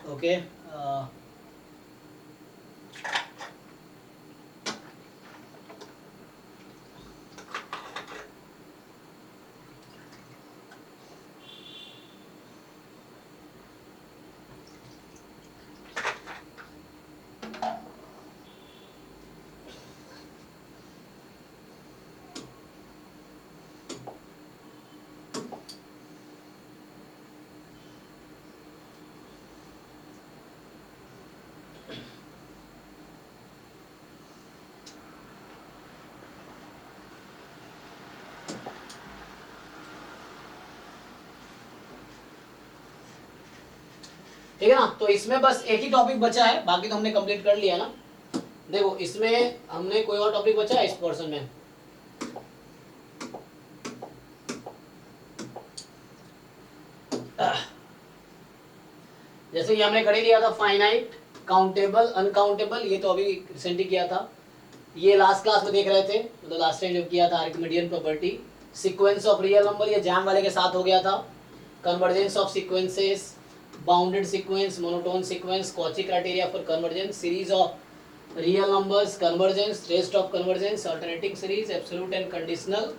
Okay ठीक है ना। तो इसमें बस एक ही टॉपिक बचा है, बाकी तो हमने कंप्लीट कर लिया ना। देखो इसमें हमने कोई और टॉपिक बचा है इस पोर्शन में? जैसे ये हमने कर ही लिया था फाइनाइट, काउंटेबल, अनकाउंटेबल, ये तो अभी रिसेंटली किया था। ये लास्ट क्लास में देख रहे थे, मतलब लास्ट टाइम जब किया था Archimedean property. Sequence of real number, ये जैम वाले के साथ हो गया था। Convergence of sequences, bounded sequence, monotone sequence, Cauchy criteria for convergence, series of real numbers, convergence, test of convergence, alternating series, absolute and conditional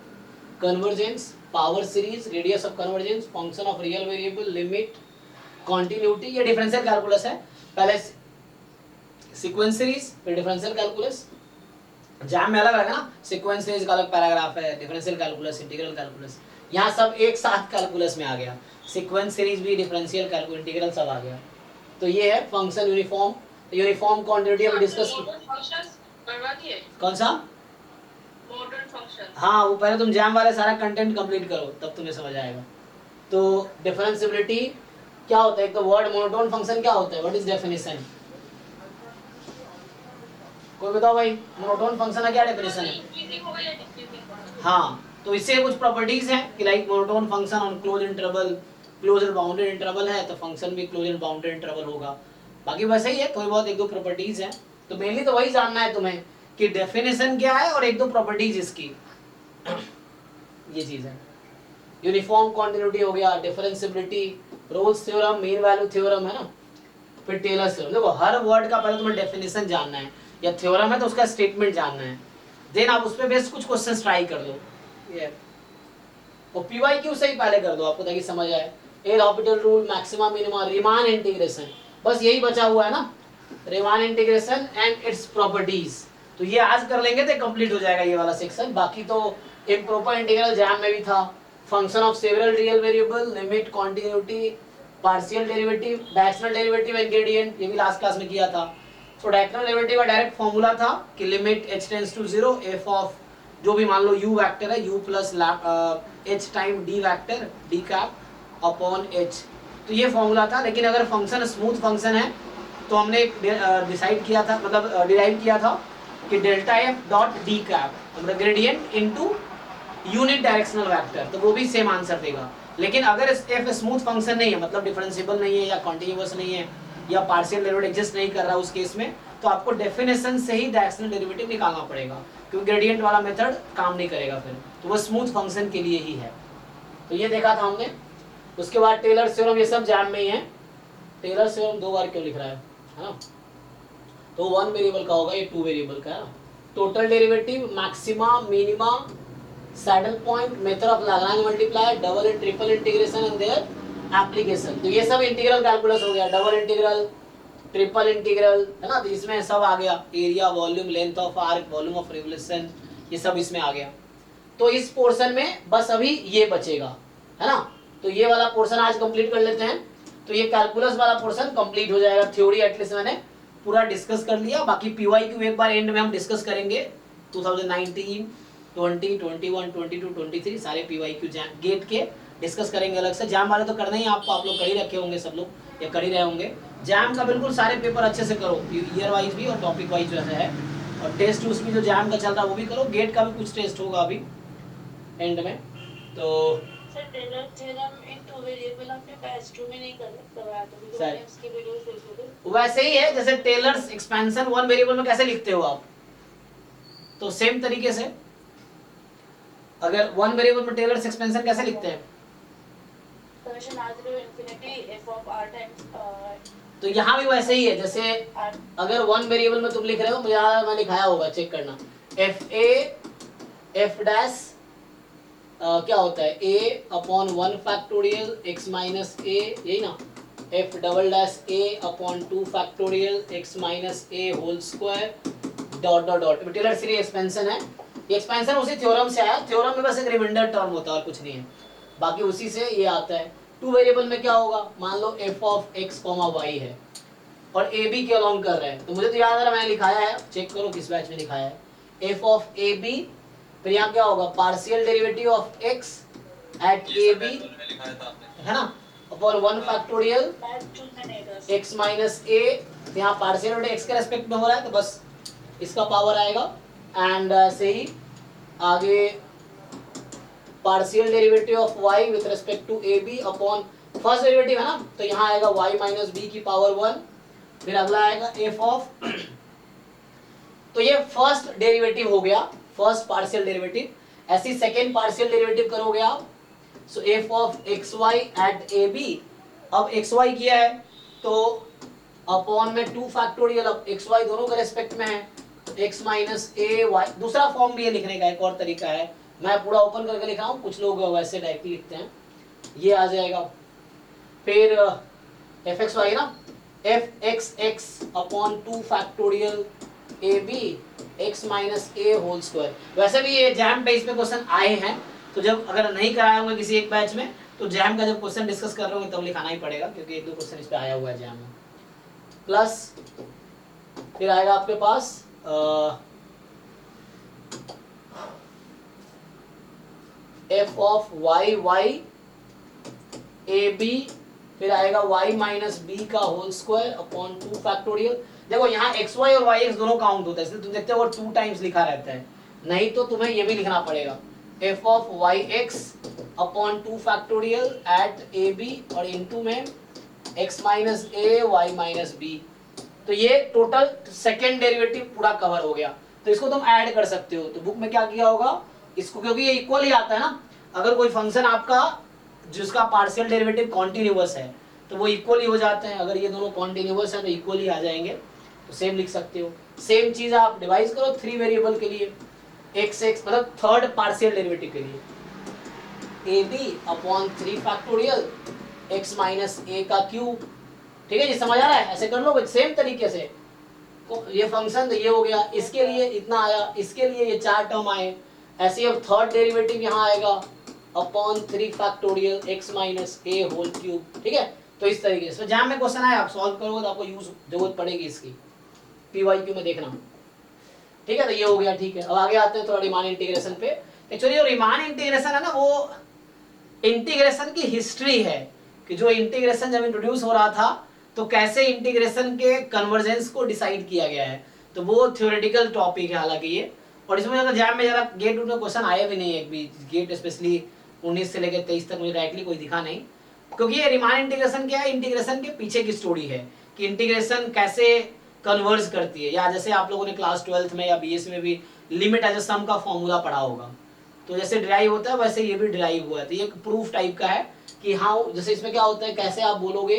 convergence, power series, radius of convergence, function of real variable, limit, continuity. ये differential calculus है। पहले sequence series, फिर differential calculus. JAM में अलग रहेगा ना, sequence series का अलग पैराग्राफ है, डिफरेंशियल कैलकुलस, इंटीग्रल कैलकुलस। यहाँ सब एक साथ कैलकुलस में आ गया, सीक्वेंस सीरीज भी, डिफरेंशियल कैलकुलस, इंटीग्रल सब आ गया। तो ये है फंक्शन यूनिफॉर्म, यूनिफॉर्म क्वांटिटी हम डिस्कस कौन सा मॉडर्न फंक्शन। हाँ, वो पहले तुम जैम वाले सारा कंटेंट कंप्लीट करो, तब तुम्हें समझ आएगा। तो डिफरेंशिएबिलिटी क्या होता है? एक तो वर्ड मोनोटोन फंक्शन क्या होता है, व्हाट इज डेफिनेशन? कोई बताओ भाई, मोनोटोन फंक्शन का क्या डेफिनेशन है? हाँ, तो इससे कुछ प्रॉपर्टीज हैं कि like monotone function on close interval, close and bounded interval है तो फंक्शन भी क्लोज एंड बाउंडेड इंटरवल होगा। बाकी वैसे ही है, थोड़ी बहुत एक दो प्रॉपर्टीज हैं। तो मेनली तो वही जानना है तुम्हें कि डेफिनेशन क्या है और एक दो प्रॉपर्टीज इसकी, ये चीज है। यूनिफॉर्म कॉन्टिन्यूटी हो गया, differentiability, Rolle's theorem, mean value theorem है ना, फिर टेलर्स थ्योरम। देखो हर वर्ड का पहले तुम्हें डेफिनेशन जानना है, या थ्योरम है तो उसका स्टेटमेंट जानना है, देन आप उस पे बेस कुछ क्वेश्चंस ट्राई कर लो। ये और पीवाईक्यू से ही पहले कर दो आपको, ताकि समझ आए। L hospital rule, maxima minima, Riemann integration, बस यही बचा हुआ है ना, Riemann integration and its properties. तो ये आज कर लेंगे तो कंप्लीट हो जाएगा ये वाला सेक्शन। बाकी तो इम्प्रॉपर इंटीग्रल जैम में भी था, function of several real variable, limit, continuity, partial derivative, directional derivative and gradient, ये भी लास्ट क्लास में किया था। तो डायरेक्शनल डेरिवेटिव का डायरेक्ट फॉर्मूला था कि limit h tends to 0 f of जो भी मान लो u वेक्टर है, u plus h time d vector d cap upon h, तो ये फॉर्मूला था। लेकिन अगर फंक्शन स्मूथ फंक्शन है तो हमने डिसाइड किया था, मतलब डिराइव किया था कि delta f dot d cap, मतलब gradient into unit directional vector, तो वो भी सेम आंसर देगा। लेकिन अगर f स्मूथ फंक्शन नहीं है, मतलब डिफरेंशिएबल नहीं है या कॉन्टिन्यूअस नहीं है या पार्शियल डेरिवेटिव एग्जिस्ट नहीं कर रहा उस केस में, तो आपको डेफिनेशन से ही डायरेक्शनल डेरिवेटिव निकालना पड़ेगा, क्योंकि ग्रेडियंट वाला मेथड काम नहीं करेगा फिर, तो वो स्मूथ फंक्शन के लिए ही है। तो ये देखा था हमने। उसके बाद टेलर थ्योरम, ये सब जैम में ही है। टेलर थ्योरम 2 बार क्यों लिख रहा है ना, तो 1 वेरिएबल का होगा, ये 2 वेरिएबल का है। Total derivative, maxima, minima, saddle point, method of Lagrange multiply, double and triple integration and their application. तो ये सब इंटीग्रल कैलकुलस हो गया, डबल इंटीग्रल, ट्रिपल इंटीग्रल, है ना। तो इसमें सब आ गया, area, volume, length of arc, volume of revolution, ये सब इसमें आ गया। तो इस पोर्शन में बस अभी ये बचेगा, है ना। तो ये वाला पोर्शन आज कंप्लीट कर लेते हैं, तो ये कैलकुलस वाला पोर्शन कंप्लीट हो जाएगा। थ्योरी एटलीस्ट मैंने पूरा डिस्कस कर लिया, बाकी पीवाईक्यू एक बार एंड में हम डिस्कस करेंगे। 2019, 20, 21, 22, 23 सारे पीवाईक्यू गेट के डिस्कस करेंगे अलग से। जैम वाले तो करना ही आपको, आप लोग कर ही रखे होंगे सब लोग, या कर ही रहे होंगे। जैम का बिल्कुल सारे पेपर अच्छे से करो, ईयर वाइज भी और टॉपिक वाइज जो है, और टेस्ट उसमें जो जैम का चल रहा है वो भी करो। गेट का भी कुछ टेस्ट होगा अभी एंड में। तो sir Taylor theorem in 2 variable हमने बैच 2 में नहीं करवाया, तो बिल्कुल मैंने उसकी वीडियोस देखी थी। वैसे ही है जैसे टेलर्स एक्सपेंशन 1 वेरिएबल में कैसे लिखते हो आप, तो सेम तरीके से अगर 1 वेरिएबल में टेलर्स एक्सपेंशन कैसे लिखते हैं, summation r0 infinity f of r times, तो यहाँ भी वैसे ही है, जैसे अगर वन वेरिएबल में तुम लिख रहे हो, मुझे मैं लिखाया होगा, चेक करना, एफ ए एफ डैश क्या होता है a upon 1 factorial x minus a, यही ना, f double dash a upon 2 factorial x minus a whole square dot dot dot. Taylor series expansion है, ये एक्सपेंशन उसी थ्योरम से आया, थ्योरम में बस एक रिमाइंडर टर्म होता है और कुछ नहीं है, बाकी उसी से ये आता है। टू वेरिएबल में क्या होगा, मान लो f of x comma y है और a b के अलॉन्ग कर रहे हैं, तो मुझे तो याद आ रहा मैंने लिखाया है, चेक करो किस बैच में लिखाया है, f ऑफ a b, फिर यहाँ क्या होगा, partial derivative of x at A B, है ना, upon 1 factorial x minus a, यहाँ पार्शियल डेरिवेटिव x के रेस्पेक्ट में हो रहा है तो बस इसका पावर आएगा, एंड से ही आगे partial derivative of y with respect to A B upon first derivative है ना, तो यहाँ आएगा y माइनस बी की पावर 1, फिर अगला आएगा f ऑफ तो ये फर्स्ट डेरिवेटिव हो गया, फर्स्ट पार्शियल डेरिवेटिव, ऐसी सेकेंड पार्शियल डेरिवेटिव करोगे आप, so f of x y at A b, अब एक्स वाई किया है तो अपॉन में 2 फैक्टोरियल, अब एक्स वाई दोनों के रेस्पेक्ट में है, तो एक्स माइनस ए वाई, दूसरा फॉर्म भी है लिखने का, एक और तरीका है, मैं पूरा ओपन करके लिखा हूँ, कुछ लोग वैसे डायरेक्टली लिखते हैं, ये आ जाएगा, फिर एफ एक्स वाई ना, F X X upon 2 factorial A B x minus A whole square. वैसे भी ये जैम बेस पे क्वेश्चन आए हैं, तो जब अगर नहीं कराए होंगे किसी एक बैच में, तो जैम का जब क्वेश्चन डिस्कस कर रहे होंगे तब लिखाना ही पड़ेगा, क्योंकि एक दो क्वेश्चन इस पे आया हुआ है जैम में। प्लस फिर आएगा आपके पास f of y y a b, फिर आएगा y माइनस बी का होल स्क्वायर अपॉन 2 फैक्टोरियल। देखो यहाँ एक्स वाई और वाई एक्स दोनों काउंट होता है, इसलिए तुम देखते हो 2 टाइम्स लिखा रहता है, नहीं तो तुम्हें ये भी लिखना पड़ेगा, F of Y X upon 2 factorial at A B और इनटू में X minus A Y minus B, तो ये टोटल सेकेंड डेरिवेटिव पूरा कवर हो गया। तो इसको तुम ऐड कर सकते हो, तो बुक में क्या किया होगा इसको, क्योंकि ये इक्वल ही आता है ना, अगर कोई फंक्शन आपका जिसका पार्शियल डेरिवेटिव कॉन्टिन्यूअस है तो वो इक्वल ही हो जाते हैं, अगर ये दोनों कॉन्टिन्यूअस है तो इक्वल ही आ जाएंगे, तो सेम लिख सकते हो। सेम चीज आप डिवाइड करो 3 वेरिएबल के लिए, एक्स एक्स मतलब थर्ड पार्शियल डेरिवेटिव के लिए, a B upon 3 factorial x minus a का क्यूब, ठीक है जी, समझ आ रहा है, ऐसे कर लो सेम तरीके से, तो ये फंक्शन तो ये हो गया, इसके लिए इतना आया, इसके लिए ये 4 टर्म आए, ऐसे अब थर्ड डेरिवेटिव यहाँ आएगा upon 3 factorial x minus A whole cube, ठीक है। तो इस तरीके से जहाँ में क्वेश्चन आए आप सॉल्व करोगे तो आपको यूज जरूरत पड़ेगी इसकी, पीवाईक्यू में देखना, ठीक है। तो ये हो गया, ठीक है। अब आगे आते हैं थोड़ा रीमान इंटीग्रेशन पे। एक्चुअली जो रीमान इंटीग्रेशन है ना, वो इंटीग्रेशन की हिस्ट्री है कि जो इंटीग्रेशन जब इंट्रोड्यूस हो रहा था तो कैसे इंटीग्रेशन के कन्वर्जेंस को डिसाइड किया गया है, तो वो थ्योरेटिकल टॉपिक है हालांकि ये, और इसमें ज़्यादा जैम में ज़्यादा गेट में क्वेश्चन आया भी नहीं है, एक भी गेट स्पेशली 19 से लेकर 23 तक मुझे डायरेक्टली कोई दिखा नहीं, क्योंकि ये रीमान इंटीग्रेशन क्या है, इंटीग्रेशन के पीछे की स्टोरी है कि इंटीग्रेशन कैसे कन्वर्ज करती है, या जैसे आप लोगों ने क्लास 12th में या बीएससी में भी लिमिट एज अ सम का फॉर्मूला पढ़ा होगा, तो जैसे डिराइव होता है वैसे ये भी डिराइव हुआ है, तो ये एक प्रूफ टाइप का है कि हाँ, जैसे इसमें क्या होता है, कैसे आप बोलोगे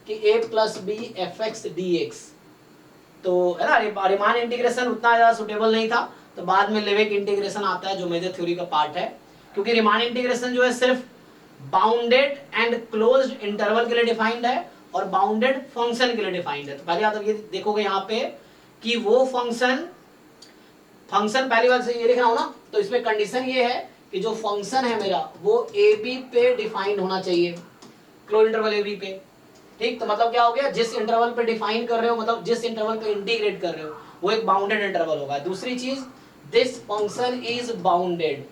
कि a plus B F X D X, तो है ना, रीमान इंटीग्रेशन उतना ज़्यादा सुटेबल नहीं था, तो बाद में लेवेक इंटीग्रेशन आता है जो मेजर थ्योरी का पार्ट है, क्योंकि रीमान इंटीग्रेशन जो है सिर्फ बाउंडेड एंड क्लोज्ड इंटरवल के लिए डिफाइंड है और बाउंडेड फंक्शन के लिए डिफाइंड है। तो पहले आप ये देखोगे यहाँ पे कि वो फंक्शन पहली बार से ये लिख रहा हूं ना, तो इसमें कंडीशन ये है कि जो फंक्शन है मेरा वो ए बी पे डिफाइंड होना चाहिए, क्लोज इंटरवल ए बी पे, ठीक। तो मतलब क्या हो गया, जिस इंटरवल पे डिफाइन कर रहे हो, मतलब जिस इंटरवल पे इंटीग्रेट कर रहे हो वो एक बाउंडेड इंटरवल होगा। दूसरी चीज, दिस फंक्शन इज बाउंडेड,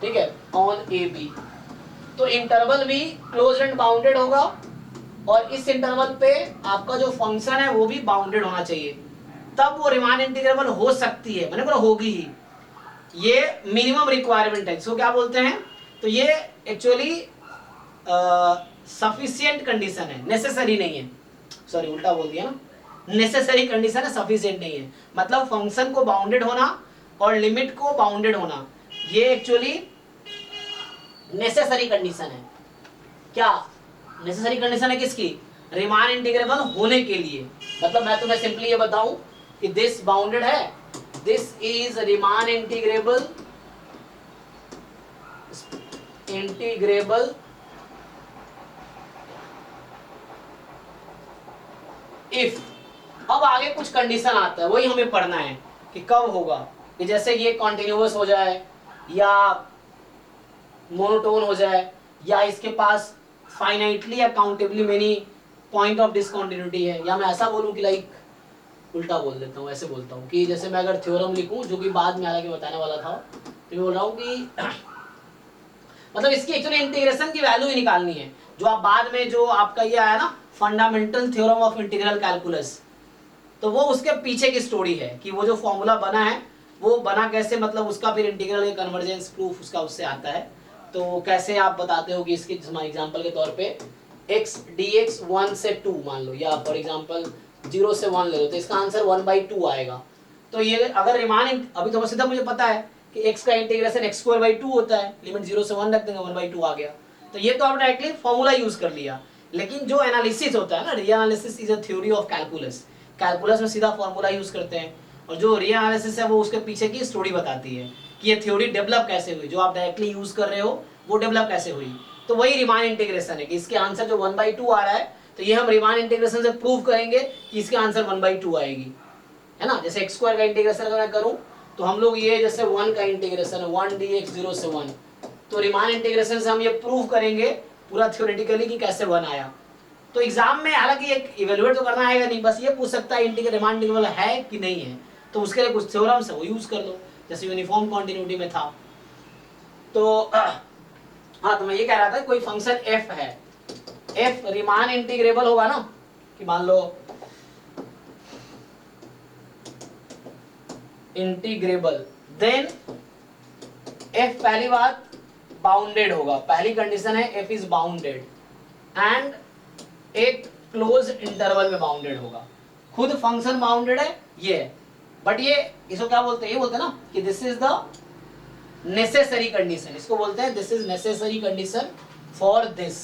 ठीक है, ऑन ए बी, तो इंटरवल भी क्लोज एंड बाउंडेड होगा, और इस इंटरवल पे आपका जो फंक्शन है वो भी बाउंडेड होना चाहिए, तब वो रीमान इंटीग्रेबल हो सकती है, मैंने बोला होगी ही, ये मिनिमम रिक्वायरमेंट है, इसको क्या बोलते हैं, तो ये एक्चुअली सफिशिएंट कंडीशन है, नेसेसरी नहीं है, सॉरी उल्टा बोल दिया ना, नेसेसरी कंडीशन है, सफिशिएंट नहीं है, मतलब फंक्शन को बाउंडेड होना और लिमिट को बाउंडेड होना, ये एक्चुअली नेसेसरी कंडीशन है। क्या नेसेसरी कंडीशन है किसकी, रीमान इंटीग्रेबल होने के लिए, मतलब मैं तुम्हें सिंपली ये बताऊं कि दिस बाउंडेड है, this is Riemann integrable if. अब आगे कुछ कंडीशन आता है, वही हमें पढ़ना है कि कब होगा, कि जैसे ये कॉन्टिन्यूअस हो जाए या मोनोटोन हो जाए, या इसके पास फाइनाइटली या countably many point of discontinuity है, या मैं ऐसा बोलूं कि लाइक उल्टा बोल देता हूँ, ऐसे बोलता हूँ कि जैसे मैं अगर थ्योरम लिखूं, जो कि बाद में हालांकि बताने वाला था, तो मैं बोल रहा हूँ कि मतलब इसकी एक्चुअली इंटीग्रेशन की वैल्यू ही निकालनी है, जो आप बाद में जो आपका ये आया ना fundamental theorem of integral calculus, तो वो उसके पीछे की स्टोरी है कि वो जो फॉर्मूला बना है वो बना कैसे, मतलब उसका फिर इंटीग्रल कन्वर्जेंस प्रूफ उसका उससे आता है। तो कैसे आप बताते हो कि इसके एग्जांपल के तौर पे x dx 1 से 2 मान लो, या फॉर एग्जांपल 0 से 1 ले लो, तो इसका आंसर 1/2 आएगा। तो ये अगर रीमान, अभी तो सीधा मुझे पता है कि x का इंटीग्रेशन x²/2 होता है, लिमिट 0 से 1 रख देंगे 1/2 आ गया, तो ये तो आप डायरेक्टली फॉर्मूला यूज कर लिया। लेकिन जो एनालिसिस होता है ना, real analysis is a theory of calculus, calculus में सीधा फॉर्मूला यूज करते हैं, और जो रीएनालिसिस है वो उसके पीछे की स्टोरी बताती है कि ये थ्योरी डेवलप कैसे हुई, जो आप डायरेक्टली यूज कर रहे हो वो डेवलप कैसे हुई। तो वही रीमान इंटीग्रेशन है कि इसके आंसर जो 1/2 आ रहा है, तो ये हम रीमान इंटीग्रेशन से प्रूव करेंगे कि इसके आंसर 1/2 आएगी, है ना। जैसे x² का इंटीग्रेशन अगर मैं करूं, तो हम लोग ये जैसे 1 का इंटीग्रेशन है 1 dx 0 से 1, तो रीमान इंटीग्रेशन से हम ये प्रूव करेंगे पूरा थ्योरेटिकली कि कैसे 1 आया। तो एग्जाम में हालांकि एक इवेलुएट तो करना आएगा नहीं, बस ये पूछ सकता है रीमान इंटीग्रेबल है कि नहीं है, तो उसके लिए कुछ थ्योरम्स है वो यूज कर लो, जैसे यूनिफॉर्म कॉन्टिन्यूटी में था। तो हाँ, तो मैं ये कह रहा था कोई फंक्शन f है, f रीमान इंटीग्रेबल होगा ना, कि मान लो इंटीग्रेबल, देन f पहली बात बाउंडेड होगा, पहली कंडीशन है f इज बाउंडेड एंड एक क्लोज इंटरवल में बाउंडेड होगा। खुद फंक्शन बाउंडेड है ये, बट ये इसको क्या बोलते हैं, ये बोलते हैं ना कि this is the necessary condition, इसको बोलते हैं this is necessary condition for this,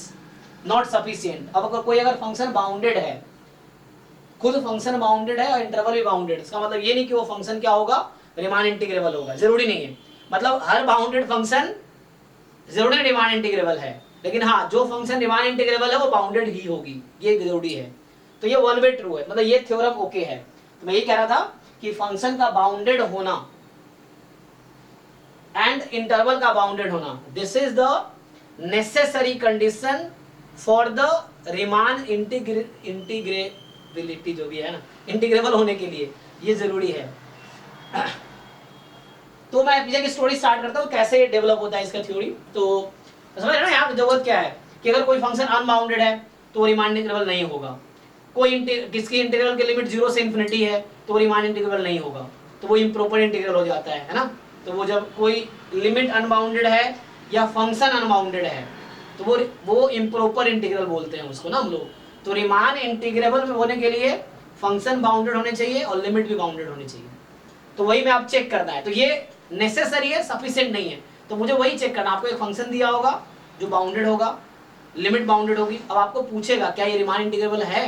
not sufficient. अब अगर कोई अगर फंक्शन बाउंडेड है, खुद फंक्शन बाउंडेड है और इंटरवल भी बाउंडेड, इसका मतलब ये नहीं कि वो फंक्शन क्या होगा, रीमान इंटीग्रेबल होगा, जरूरी नहीं है। मतलब हर बाउंडेड फंक्शन जरूरी रीमान इंटीग्रेबल है, लेकिन हाँ जो फंक्शन रीमान इंटीग्रेबल है वो बाउंडेड ही होगी, ये जरूरी है। तो ये वन वे ट्रू है, मतलब ये थ्योरम ओके है। तो मैं ये कह रहा था कि फंक्शन का बाउंडेड होना एंड इंटरवल का बाउंडेड होना, this is the necessary condition for the Riemann integrability, जो भी है ना इंटीग्रेबल होने के लिए ये जरूरी है। तो मैं पीछे की स्टोरी स्टार्ट करता हूँ कैसे डेवलप होता है इसका थ्योरी। तो समझ रहे हो यहाँ जरूरत क्या है कि अगर कोई फंक्शन अनबाउंडेड है तो रीमान इंटीग्रेबल नहीं होगा, कोई किसकी इंटीग्रल की लिमिट 0 से इन्फिनिटी है तो रीमान इंटीग्रेबल नहीं होगा, तो वो इम्प्रॉपर इंटीग्रल हो जाता है ना। तो वो जब कोई लिमिट अनबाउंडेड है या फंक्शन अनबाउंडेड है तो वो इम्प्रॉपर इंटीग्रल बोलते हैं उसको ना हम लोग। तो रीमान इंटीग्रेबल में होने के लिए फंक्शन बाउंडेड होने चाहिए और लिमिट भी बाउंडेड होनी चाहिए। तो वही मैं आप चेक करना है, तो ये नेसेसरी है, सफिशिएंट नहीं है, तो मुझे वही चेक करना। आपको एक फंक्शन दिया होगा जो बाउंडेड होगा, लिमिट बाउंडेड होगी, अब आपको पूछेगा क्या ये रीमान इंटीग्रेबल है,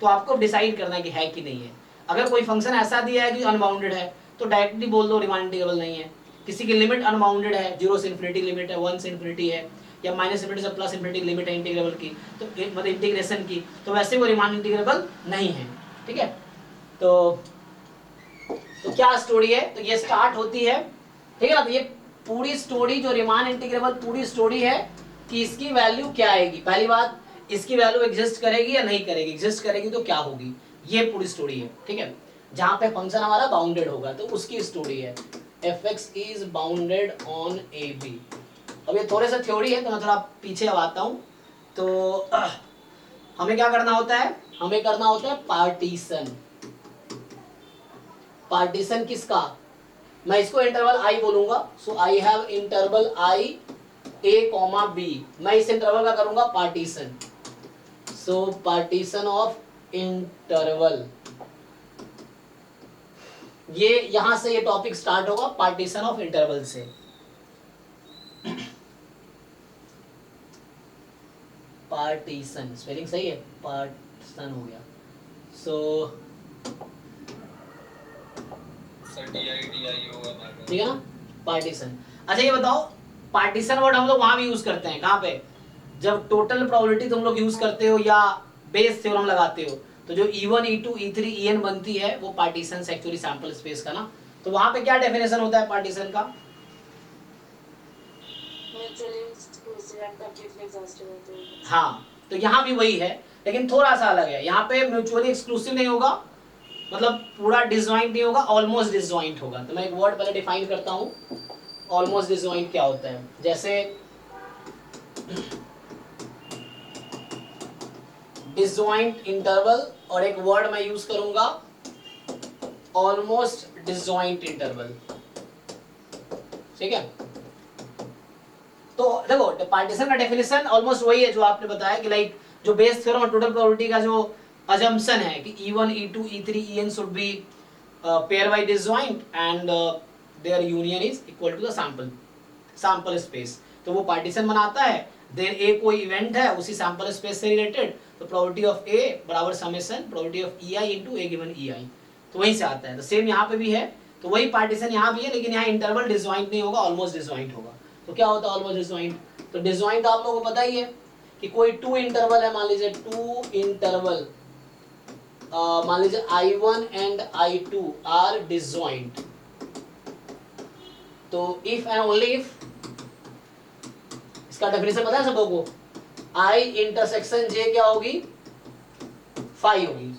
तो आपको डिसाइड करना है कि है कि नहीं है। अगर कोई फंक्शन ऐसा दिया है कि अनबाउंडेड है तो डायरेक्टली बोल दो रीमान इंटीग्रेबल नहीं है। किसी की लिमिट अनबाउंडेड है, 0 से इन्फिनिटी लिमिट है, 1 से इन्फिनिटी है, या माइनस इन्फिनिटी से प्लस इन्फिनिटी लिमिट है इंटीग्रेबल की, तो मतलब इंटीग्रेशन की, तो वैसे वो रीमान इंटीग्रेबल नहीं है। ठीक है, तो क्या स्टोरी है, तो ये स्टार्ट होती है, ठीक है ना। तो ये पूरी स्टोरी जो रीमान इंटीग्रेबल पूरी स्टोरी है कि इसकी वैल्यू क्या आएगी। पहली बात, इसकी वैल्यू एग्जिस्ट करेगी या नहीं करेगी, एग्जिस्ट करेगी तो क्या होगी, ये पूरी स्टोरी है। ठीक है, जहां पे फंक्शन हमारा बाउंडेड होगा तो उसकी स्टोरी है fx is bounded on ab। अब ये थोड़े सा थ्योरी है तो मैं थोड़ा पीछे अब आता हूं। तो हमें क्या करना होता है, हमें करना होता है पार्टीशन। पार्टीशन किसका, मैं इसको इंटरवल आई बोलूंगा, so I have interval I a, b, मैं इस इंटरवल का करूंगा partition. So partition of interval, ये यहां से ये टॉपिक स्टार्ट होगा पार्टीशन ऑफ इंटरवल से। पार्टीशन, स्पेलिंग सही है, पार्टीशन हो गया। सो ठीक है ना, पार्टीशन। अच्छा ये बताओ, पार्टीशन वर्ड हम लोग वहां भी यूज करते हैं, कहाँ पे? जब टोटल प्रोबेबिलिटी तुम लोग यूज करते हो या बेस थ्योरम लगाते हो, तो जो E1 E2 E3 En बनती है वो पार्टीशन एक्चुअली सैंपल स्पेस का ना। तो वहां पे क्या डेफिनेशन होता है पार्टीशन का? हाँ, तो यहाँ भी वही है, लेकिन थोड़ा सा अलग है। यहाँ पे म्यूचुअली एक्सक्लूसिव नहीं होगा, मतलब पूरा डिसजॉइंट नहीं होगा, ऑलमोस्ट डिसजॉइंट होगा। तो मैं एक वर्ड पहले डिफाइन करता हूँ, ऑलमोस्ट डिसजॉइंट क्या होता है। जैसे डिसजॉइंट इंटरवल, और एक वर्ड मैं यूज करूंगा ऑलमोस्ट डिसजॉइंट इंटरवल, ठीक है। तो देखो पार्टीशन का डेफिनेशन ऑलमोस्ट वही है जो आपने बताया कि लाइक जो बेस थ्योरम और टोटल प्रोबेबिलिटी का जो अजम्पशन है कि E1 E2 E3 En should be pairwise disjoint and their union is equal to the sample space, तो वो पार्टीशन बनाता है। देन ए कोई इवेंट है उसी सैंपल स्पेस से रिलेटेड, तो प्रोबेबिलिटी ऑफ ए बराबर summation probability of EI into A given EI, तो वहीं से आता है। तो सेम यहाँ पे भी है, तो वही पार्टीशन यहाँ भी है, लेकिन यहाँ इंटरवल डिसजॉइंट नहीं होगा, ऑलमोस्ट डिसजॉइंट होगा। तो क्या होता है ऑलमोस्ट डिसजॉइंट? तो डिसजॉइंट आप लोगों को पता ही है कि कोई टू इंटरवल है, मान लीजिए टू इंटरवल, मान लीजिए I1 and I2 are disjoint, तो इफ एंड ओनली इफ, इसका डेफिनेशन पता है सबको को, I इंटरसेक्शन J क्या होगी? फाई होगी,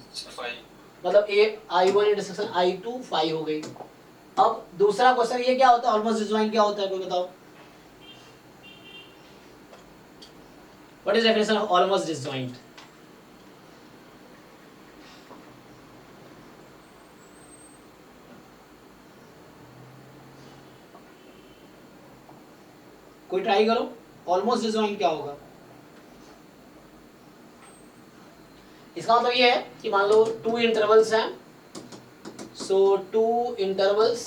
मतलब I1 इंटरसेक्शन I2 फाई हो गई। अब दूसरा क्वेश्चन ये क्या होता है, ऑलमोस्ट डिसजॉइंट क्या होता है, कोई बताओ? What is definition of almost disjoint? कोई ट्राई करो, ऑलमोस्ट डिसजॉइंट क्या होगा? इसका मतलब ये है कि मान लो टू इंटरवल्स हैं, so two intervals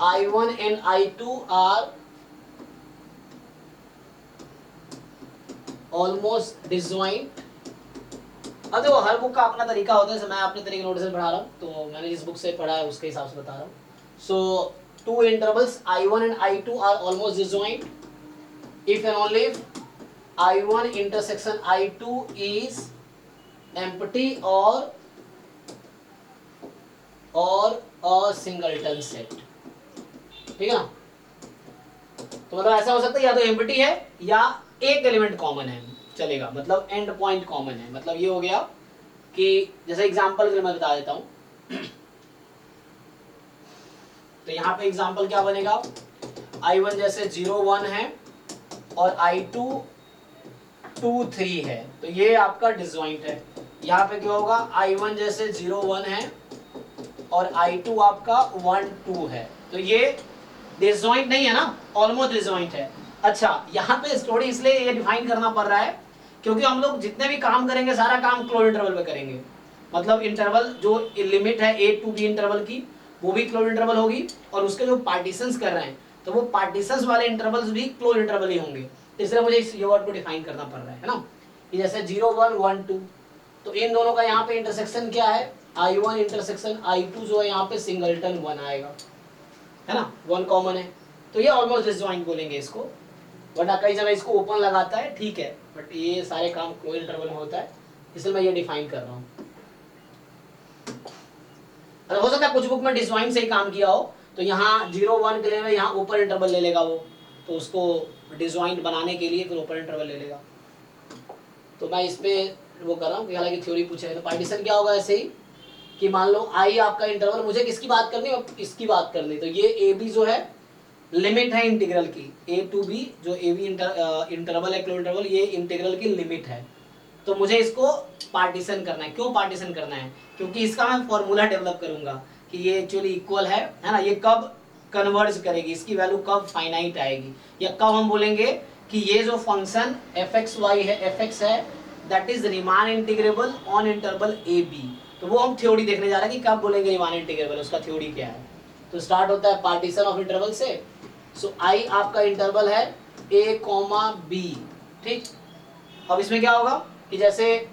I1 and I2 are almost disjoint. अब देखो हर बुक का अपना तरीका होता है, मैं अपने तरीके नोट से पढ़ा रहा हूँ, तो मैंने जिस बुक से पढ़ा है उसके हिसाब से बता रहा हूँ। सो two intervals I1 and I2 are almost disjoint if and only if I1 intersection I2 is empty or a singleton set, ठीक है ना। तो मतलब ऐसा हो सकता है या तो एम्प्टी है या एक एलिमेंट कॉमन है, चलेगा, मतलब एंड पॉइंट कॉमन है। मतलब ये हो गया कि जैसे एग्जांपल के लिए मैं बता देता हूँ, तो यहाँ पे एग्जांपल क्या बनेगा, I1 जैसे 0 1 है और I2 2 3 है, तो ये आपका डिसजॉइंट है। यहाँ पे क्या होगा, I1 जैसे 0 1 है और I2 आपका 1 2 है, तो ये डिसजॉइंट नहीं है ना, ऑलमोस्ट डिसजॉइंट है। अच्छा यहाँ पे स्टोरी इसलिए ये डिफाइन करना पड़ रहा है क्योंकि हम लोग जितने भी काम करेंगे सारा काम क्लोज इंटरवल पे करेंगे, मतलब इंटरवल जो लिमिट है A to B इंटरवल की वो भी क्लोज इंटरवल होगी, और उसके जो पार्टीशंस कर रहे हैं तो वो पार्टीशंस वाले इंटरवल्स भी क्लोज इंटरवल ही होंगे। इसलिए मुझे इस वर्ड को डिफाइन करना पड़ रहा है ना, कि जैसे 0 1 1 2, तो इन दोनों का यहाँ पे इंटरसेक्शन क्या है, I1 इंटरसेक्शन I2 जो है यहाँ पे सिंगलटन 1 आएगा, है ना, 1 कॉमन है, तो ये ऑलमोस्ट डिसजॉइंट बोलेंगे इसको। वरना कई जगह इसको ओपन लगाता है, ठीक है, बट ये सारे काम क्लोज इंटरवल में होता है, इसलिए मैं ये डिफाइन कर रहा हूँ। हो सकता है कुछ बुक में डिसजॉइंट से ही काम किया हो, तो यहाँ 0 1 के लिए यहाँ ओपन इंटरवल ले लेगा वो, तो उसको डिसजॉइंट बनाने के लिए फिर ओपन इंटरवल ले लेगा। तो मैं इस पे वो कर रहा हूँ, हालांकि थ्योरी पूछा है। तो पार्टीशन क्या होगा ऐसे ही कि मान लो I आपका इंटरवल, मुझे किसकी बात करनी है, इसकी बात करनी, तो ये AB जो है लिमिट है इंटीग्रल की, A to B जो AB इंटरवल है क्लोज इंटरवल, ये इंटीग्रल की लिमिट है। तो मुझे इसको पार्टीशन करना है। क्यों पार्टीशन करना है, क्योंकि इसका मैं फॉर्मूला डेवलप करूंगा कि ये एक्चुअली इक्वल है ना, ये कब कन्वर्ज करेगी, इसकी वैल्यू कब फाइनाइट आएगी, या कब हम बोलेंगे कि ये जो फंक्शन fxy है, fx है, that is Riemann integrable on interval AB। तो वो हम थ्योरी देखने जा रहे हैं कि कब बोलेंगे रीमान इंटीग्रेबल, उसका थ्योरी क्या है। तो स्टार्ट होता है पार्टीशन ऑफ इंटरवल से। सो I आपका इंटरवल है A, B, ठीक, अब इसमें क्या होगा कि जैसे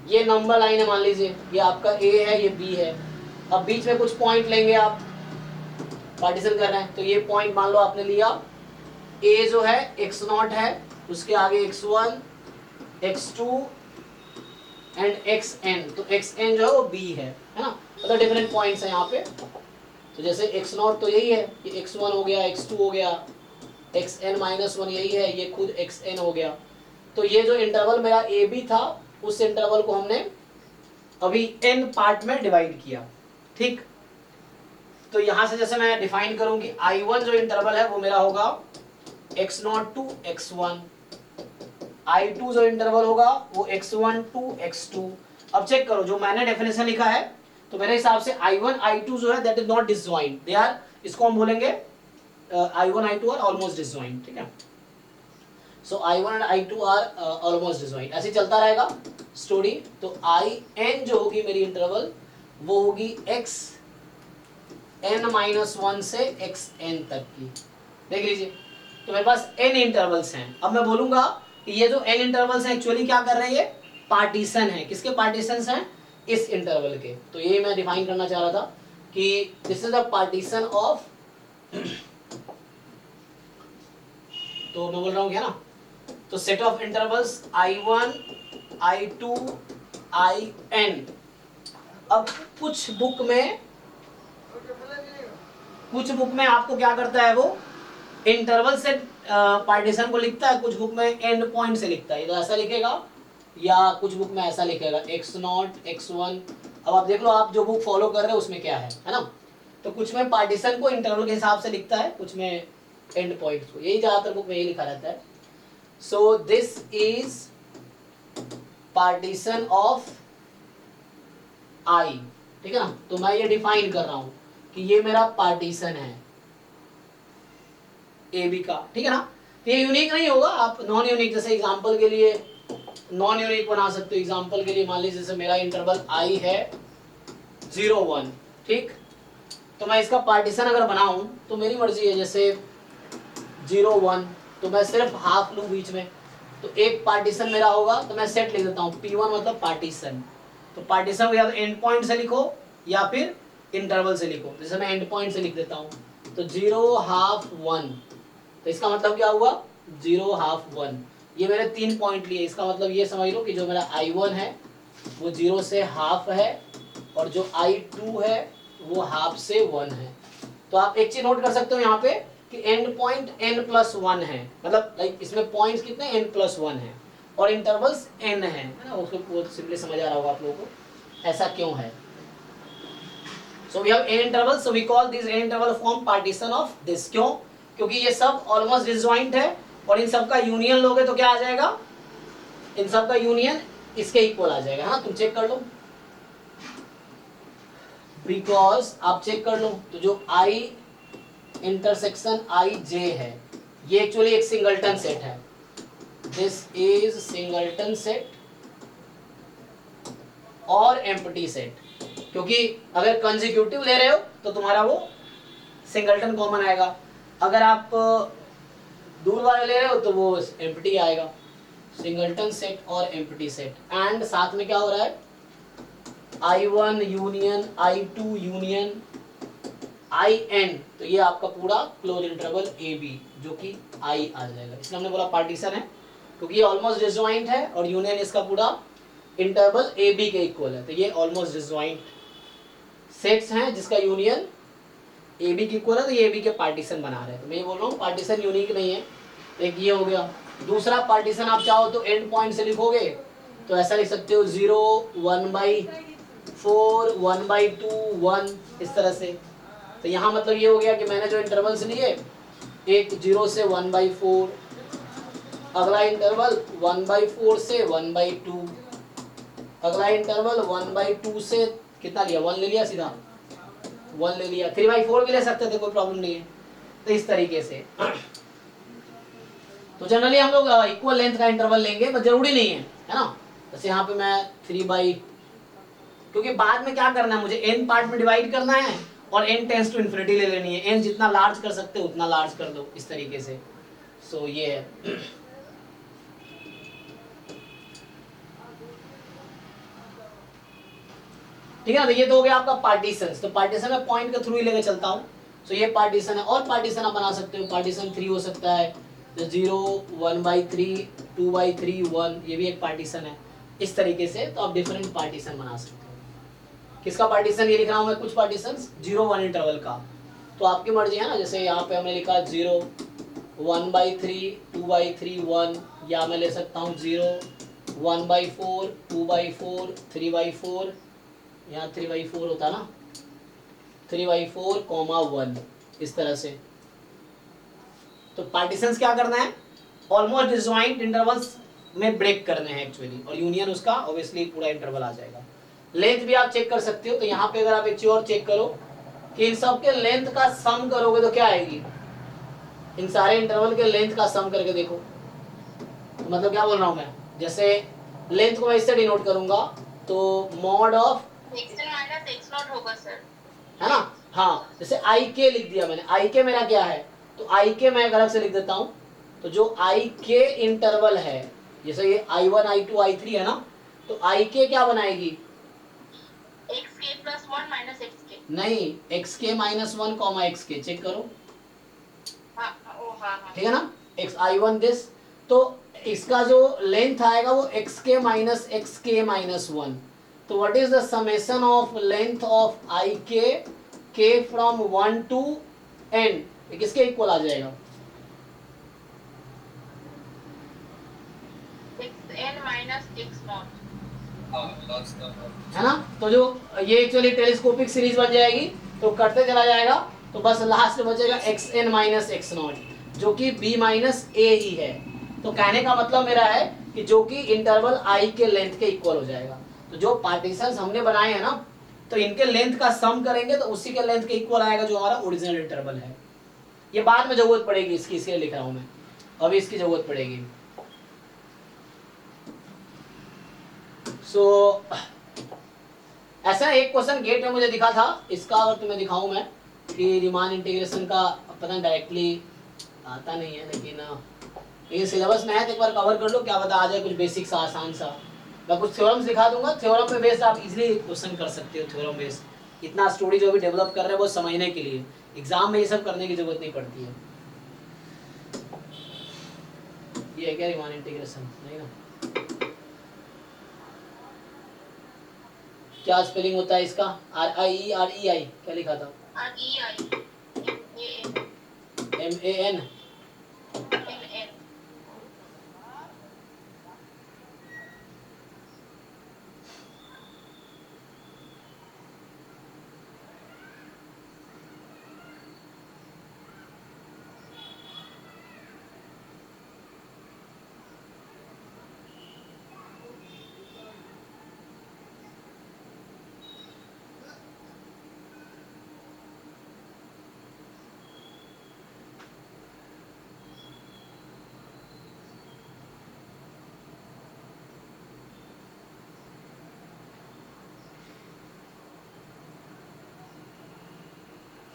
ये नंबर लाइन है, मान लीजिए ये आपका ए है, ये बी है, अब बीच में कुछ पॉइंट लेंगे, आप पार्टीशन कर रहे हैं तो ये पॉइंट मान लो आपने लिया, ए जो है x0 है, उसके आगे x1 x2 एंड xn, तो xn जो है वो b है ना, मतलब डिफरेंट पॉइंट्स हैं यहाँ पे। तो जैसे x0 तो यही है कि x1 हो गया, x2 हो गया, xn-1 यही है, ये खुद xn हो गया। तो ये जो इंटरवल मेरा ए बी था, उस इंटरवल को हमने अभी n पार्ट में डिवाइड किया, ठीक। तो यहां से जैसे मैं डिफाइन करूं कि I1 जो इंटरवल है वो मेरा होगा x0 टू x1, I2 जो इंटरवल होगा वो x1 टू x2। अब चेक करो, जो मैंने डेफिनेशन लिखा है तो मेरे हिसाब से I1 I2 जो है that is not disjoint, they are, इसको हम बोलेंगे I1 I2 are almost disjoint, ठीक है। So I1 and I2 are almost disjoint, ऐसे चलता रहेगा स्टोरी। तो In जो होगी मेरी इंटरवल वो होगी xn-1 से xn तक की, देख लीजिए। तो मेरे पास n इंटरवल्स हैं। अब मैं बोलूंगा कि ये जो n इंटरवल्स हैं एक्चुअली क्या कर रहे हैं, ये पार्टीशन है, किसके पार्टीशंस हैं, इस इंटरवल के। तो ये मैं डिफाइन करना चाह रहा था कि this is the partition of, तो मैं बोल रहा हूँ क्या ना, तो set of intervals I1 I2 In। अब कुछ बुक में आपको क्या करता है, वो इंटरवल से पार्टीशन को लिखता है, कुछ बुक में एंड पॉइंट से लिखता है, ये तो ऐसा लिखेगा, या कुछ बुक में ऐसा लिखेगा x0 x1। अब आप देख लो, आप जो बुक फॉलो कर रहे हो उसमें क्या है ना। तो कुछ में पार्टीशन को इंटरवल के हिसाब से लिखता है, कुछ में एंड पॉइंट को, यही ज्यादातर बुक में यही लिखा रहता है। So this is partition of I, ठीक है ना। तो मैं ये डिफाइन कर रहा हूं कि ये मेरा पार्टीशन है ए बी का, ठीक है ना। तो ये यूनिक नहीं होगा, आप नॉन यूनिक, जैसे एग्जांपल के लिए नॉन यूनिक बना सकते हो। एग्जांपल के लिए मान लीजिए जैसे मेरा इंटरवल I है 0 1, ठीक। तो मैं इसका पार्टीशन अगर बनाऊं तो मेरी मर्जी है, जैसे 0 1 तो मैं सिर्फ हाफ लूं बीच में, तो एक पार्टीशन मेरा होगा, तो मैं सेट लिख देता हूँ P1 मतलब पार्टीशन। तो पार्टीशन को या तो एंड पॉइंट से लिखो या फिर इंटरवल से लिखो, जैसे मैं एंड पॉइंट से लिख देता हूँ, तो 0 1/2 1, तो इसका मतलब क्या हुआ 0 1/2 1। ये मेरे 3 पॉइंट लिए, इसका मतलब ये समझ लो कि जो मेरा I1 है वो 0 से हाफ है, और जो I2 है वो हाफ से 1 है। तो आप एक चीज नोट कर सकते हो यहाँ पे कि एंड पॉइंट n+1 है, मतलब लाइक इसमें पॉइंट्स कितने n+1 है, और इंटरवल्स n है ना। उसको वो सिंपली समझ आ रहा होगा आप लोगों को ऐसा क्यों है। So we have n intervals, so we call this n interval form partition of this। क्यों? क्योंकि ये सब ऑलमोस्ट डिसजॉइंट है, और इन सब का यूनियन लोगे तो क्या आ जाएगा, इन सब का यूनियन इसके इक्वल आ जाएगा, हाँ। तुम चेक कर लो, बिकॉज आप चेक कर लो, तो जो I इंटरसेक्शन IJ है ये एक्चुअली एक सिंगलटन सेट है। दिस इज सिंगलटन सेट और एम्प्टी सेट, क्योंकि अगर कंसेक्यूटिव ले रहे हो तो तुम्हारा वो सिंगलटन कॉमन आएगा, अगर आप दूर वाले ले रहे हो तो वो एम्प्टी आएगा। सिंगलटन सेट और एम्प्टी सेट, एंड साथ में क्या हो रहा है, I1 union I2 union In, तो ये आपका पूरा क्लोज इंटरवल AB जो कि I आ जाएगा। इसलिए हमने बोला पार्टीशन है, क्योंकि ये ऑलमोस्ट डिसजॉइंट है और यूनियन इसका पूरा इंटरवल AB के इक्वल है, तो ये ऑलमोस्ट डिसजॉइंट सेट्स हैं जिसका यूनियन AB के इक्वल है, तो ये AB के पार्टीशन बना रहे हैं। तो मैं ये बोल रहा हूँ पार्टीशन यूनिक नहीं है। एक ये हो गया। दूसरा पार्टीशन आप चाहो तो एंड पॉइंट से लिखोगे, तो ऐसा लिख सकते हो 0 1/4 1/2 1, इस तरह से। तो यहाँ मतलब ये हो गया कि मैंने जो इंटरवल्स लिए, एक 0 से 1/4, अगला इंटरवल 1/4 से 1/2, अगला इंटरवल 1/2 से कितना लिया, 1 ले लिया, सीधा 1 ले लिया। 3/4 भी ले सकते थे, कोई प्रॉब्लम नहीं है। तो इस तरीके से तो जनरली हम लोग इक्वल लेंथ का इंटरवल लेंगे, बट जरूरी नहीं है ना। जैसे यहाँ पे मैं 3/, क्योंकि बाद में क्या करना है, मुझे n पार्ट में डिवाइड करना है और n टेंस टू इन्फिनिटी ले लेनी है। n जितना लार्ज कर सकते हो उतना लार्ज कर दो, इस तरीके से। सो ये है। ठीक है ना। तो ये तो हो गया आपका पार्टीशन। तो पार्टीशन में पॉइंट के थ्रू ही लेके चलता हूँ। तो ये पार्टीशन है, और पार्टीशन आप बना सकते हो। पार्टीशन 3 हो सकता है, 0 1/3 2/3 1, ये भी एक पार्टीशन है। इस तरीके से तो आप डिफरेंट पार्टीशन बना सकते हो। किसका पार्टीशन, ये लिख रहा हूँ मैं कुछ पार्टीशन 0 1 इंटरवल का। तो आपकी मर्जी है ना, जैसे यहाँ पे हमने लिखा 0 1/3 2/3 1, या मैं ले सकता हूँ 0 1/4 2/4 3/4, यहाँ 3/4 होता ना, 3/4 1, इस तरह से। तो पार्टीशंस क्या करना है, ऑलमोस्ट डिसजॉइंट इंटरवल्स में ब्रेक करने हैं एक्चुअली, और यूनियन उसका ऑब्वियसली पूरा इंटरवल आ जाएगा। लेंथ भी आप चेक कर सकते हो। तो यहाँ पे अगर आप एक चीज और चेक करो कि इन सब के लेंथ का सम करोगे तो क्या आएगी, इन सारे इंटरवल के लेंथ का सम करके देखो। तो मतलब क्या बोल रहा हूँ मैं, जैसे लेंथ को मैं इससे डिनोट करूंगा, तो mod of xn minus x not होगा सर, है ना। हाँ, जैसे आई के लिख दिया मैंने, आई के मेरा क्या है, तो आई के मैं अलग से लिख देता हूँ। तो जो आई के इंटरवल है, जैसे ये I1 I2 I3 है ना, तो आई के क्या बनाएगी, xk प्लस 1 माइनस xk। नहीं, एक्स के माइनस 1 कॉमा एक्स के, चेक करो, हाँ ओ हाँ ठीक है ना। एक्स I1 दिस, तो इसका जो लेंथ आएगा वो एक्स के माइनस एक्स के माइनस 1। तो what is the summation of length of I k from 1 to n, किसके इक्वल आ जाएगा, xn माइनस x नॉट, है ना। तो जो ये एक्चुअली टेलीस्कोपिक सीरीज बन जाएगी, तो कटते चला जाएगा, तो बस लास्ट में बचेगा X N minus X not, जो कि बी माइनस ए ही है। तो कहने का मतलब मेरा है कि जो कि इंटरवल आई के लेंथ के इक्वल हो जाएगा। तो जो पार्टीशंस हमने बनाए हैं ना, तो इनके लेंथ का सम करेंगे तो उसी के लेंथ के इक्वल आएगा जो हमारा ओरिजिनल इंटरवल है। ये बाद में जरूरत पड़ेगी इसकी, इसलिए लिख रहा हूं मैं, अभी इसकी जरूरत पड़ेगी। सो ऐसा एक क्वेश्चन गेट में मुझे दिखा था, इसका अगर तुम्हें दिखाऊं मैं कि रीमान इंटीग्रेशन का, पता नहीं डायरेक्टली आता नहीं है, लेकिन ये सिलेबस में है, तो एक बार कवर कर लो, क्या पता आ जाए कुछ बेसिक सा आसान सा। मैं कुछ थ्योरम्स दिखा दूंगा, थ्योरम पे बेस्ड आप इजीली क्वेश्चन कर सकते हो। थ्योरम बेस्ड इतना स्टोरी जो भी डेवलप कर रहे हैं वो समझने के लिए, एग्जाम में ये सब करने की जरूरत नहीं पड़ती है। ये है क्या रीमान इंटीग्रेशन, नहीं ना, क्या स्पेलिंग होता है इसका, RIEREI क्या लिखा था, MAN।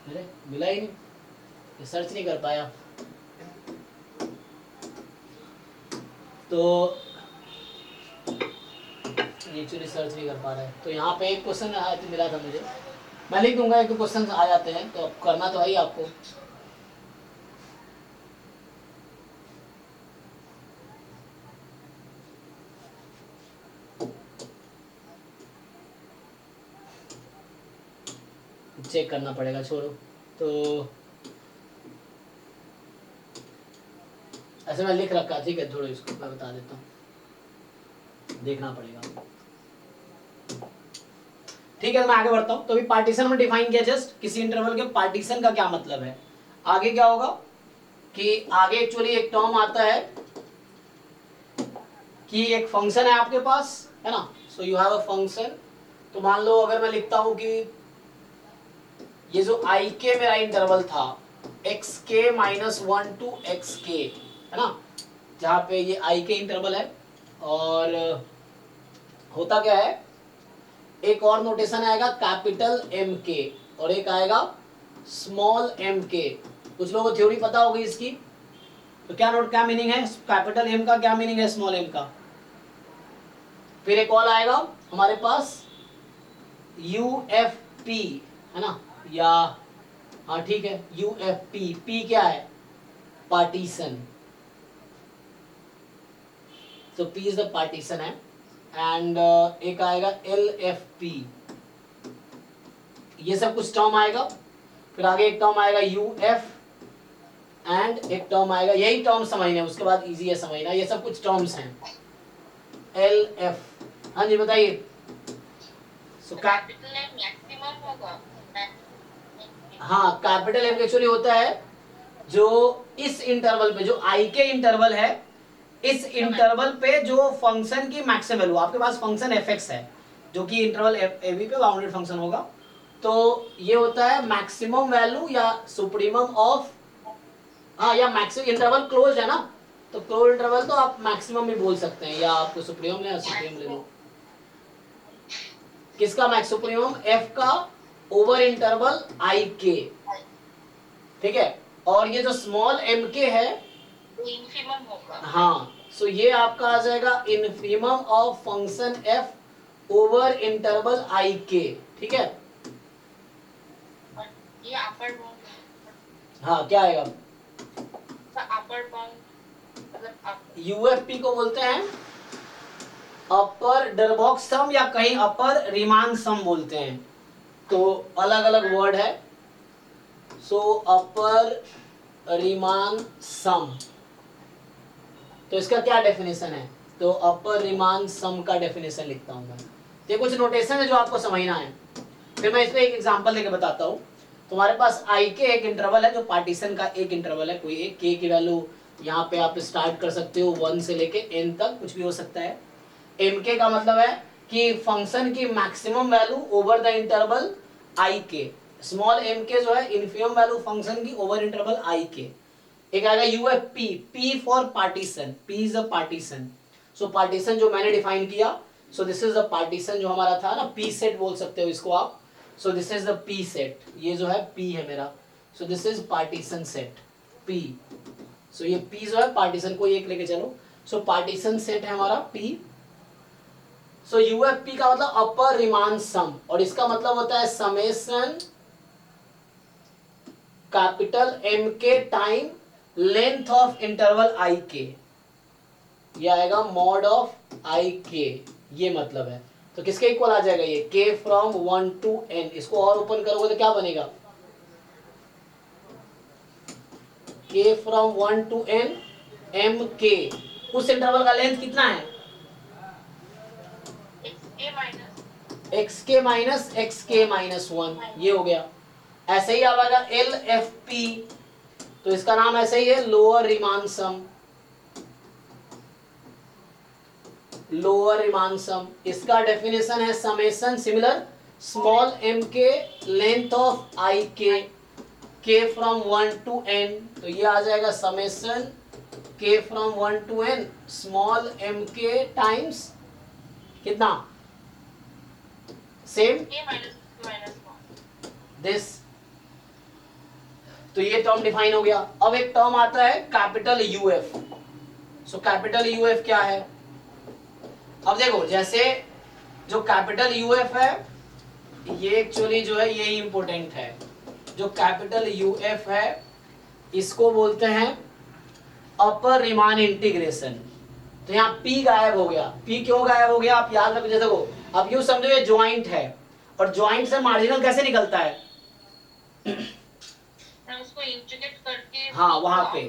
अरे मिला ही नहीं, सर्च नहीं कर पाया। तो एक्चुअली सर्च नहीं कर पा रहा है। तो यहाँ पे एक क्वेश्चन मिला था मुझे, मैं लिख दूंगा, एक दो क्वेश्चन आ जाते हैं, तो करना तो है ही आपको। चेक करना पड़ेगा, छोड़ो। तो ऐसे मैं लिख रखा, ठीक है, छोड़ो इसको, मैं बता देता हूँ, देखना पड़ेगा। ठीक है, मैं आगे बढ़ता हूँ। तो अभी पार्टीशन में डिफाइन किया, जस्ट किसी इंटरवल के पार्टीशन का क्या मतलब है। आगे क्या होगा कि आगे एक्चुअली एक टर्म आता है कि एक फंक्शन है आपके पास, है ना। So you have a function. तो मान लो अगर मैं लिखता हूं कि ये जो आई के मेरा इंटरवल था, एक्स के माइनस 1 टू एक्स के, है ना, जहां पे ये आई के इंटरवल है, और होता क्या है, एक और नोटेशन आएगा कैपिटल एम के, और एक आएगा स्मॉल एम के। कुछ लोगों को थ्योरी पता होगी इसकी। तो क्या मीनिंग है कैपिटल एम का, क्या मीनिंग है स्मॉल एम का। फिर एक और आएगा हमारे पास UFP है ना, या हाँ ठीक है UFP, P क्या है, पार्टीशन, तो P इज द पार्टीशन है। एंड एक आएगा LFP, ये सब कुछ टर्म आएगा। फिर आगे एक टर्म आएगा UF एंड एक टर्म आएगा, यही टर्म समझने, उसके बाद इजी है समझना, ये सब कुछ टर्म्स हैं। LF, हाँ जी बताइए। सो कैपिटल एम मैक्सिमम होगा। हाँ कैपिटल एम एक्चुअली होता है जो इस इंटरवल पे, जो आई के इंटरवल है, इस इंटरवल पे जो फंक्शन की मैक्सिमम वैल्यू, आपके पास फंक्शन fx है जो कि इंटरवल ab पे बाउंडेड फंक्शन होगा, तो ये होता है मैक्सिमम वैल्यू या सुप्रीमम ऑफ, हाँ या मैक्सिमम, इंटरवल क्लोज है ना, तो क्लोज इंटरवल तो आप मैक्सिमम भी बोल सकते हैं, या आपको सुप्रीमम या सुप्रीम ले लो। किसका मैक्स सुप्रीमम, f का ओवर इंटरवल आई के, ठीक है। और ये जो स्मॉल m के है, इन्फिमम होगा। हाँ सो ये आपका आ जाएगा infimum of function f over interval I k, ठीक है। और ये अपर बाउंड, हाँ क्या आएगा, अपर बाउंड मतलब यूएफपी को बोलते हैं अपर डरबॉक्स सम, या कहीं अपर रीमान सम बोलते हैं, तो अलग अलग वर्ड है। सो अपर रीमान सम, तो इसका क्या डेफिनेशन है, तो अपर रीमान सम का डेफिनेशन लिखता हूं मैं। ये कुछ नोटेशन है जो आपको समझना है, फिर मैं इसमें एक एग्जांपल लेके बताता हूं। तुम्हारे पास आई के एक इंटरवल है जो पार्टीशन का एक इंटरवल है, कोई एक के की वैल्यू यहाँ पे आप स्टार्ट कर सकते हो 1 से लेके n तक, कुछ भी हो सकता है। एम के का मतलब है कि फंक्शन की maximum value over the interval I k, small m k जो है इन्फिमम वैल्यू फंक्शन की ओवर इंटरवल आई के। एक आएगा UFP, P for partition, P is a partition. So partition जो मैंने डिफाइन किया, so this is the partition जो हमारा था ना, पी सेट बोल सकते हो इसको आप। So this is the P set, ये जो है पी है मेरा, so this is partition set P. So ये पी जो है पार्टीशन, को एक लेके चलो, सो पार्टीशन सेट है हमारा पी। सो यूएफपी का मतलब अपर रिमान सम, और इसका मतलब होता है समेशन कैपिटल एम के time length of interval I के, ये आएगा मॉड ऑफ आई के, ये मतलब है। तो किसके इक्वल आ जाएगा ये, k फ्रॉम 1 to n। इसको और ओपन करोगे तो क्या बनेगा, k from 1 to n m k, उस इंटरवल का लेंथ कितना है, xk माइनस xk माइनस 1, ये हो गया। ऐसे ही आएगा LFP, तो इसका नाम ऐसे ही है लोअर रिमान सम, लोअर रिमान सम। इसका डेफिनेशन है समेशन सिमिलर स्मॉल m के लेंथ ऑफ आई के, k फ्रॉम 1 to n, तो ये आ जाएगा summation k from 1 to n small m के टाइम्स कितना, सेम दिस। तो ये टर्म डिफाइन हो गया। अब एक टर्म आता है capital UF. So capital UF क्या है, अब देखो जैसे जो कैपिटल यूएफ है, ये एक्चुअली जो है ये इंपॉर्टेंट है। जो कैपिटल यूएफ है इसको बोलते हैं अपर रिमान इंटीग्रेशन। तो यहाँ P गायब हो गया, P क्यों गायब हो गया आप याद रखो, जैसे देखो अब यूं समझो ये ज्वाइंट है, और ज्वाइंट से मार्जिनल कैसे निकलता है, उसको इंटीग्रेट करके, हाँ वहां पे।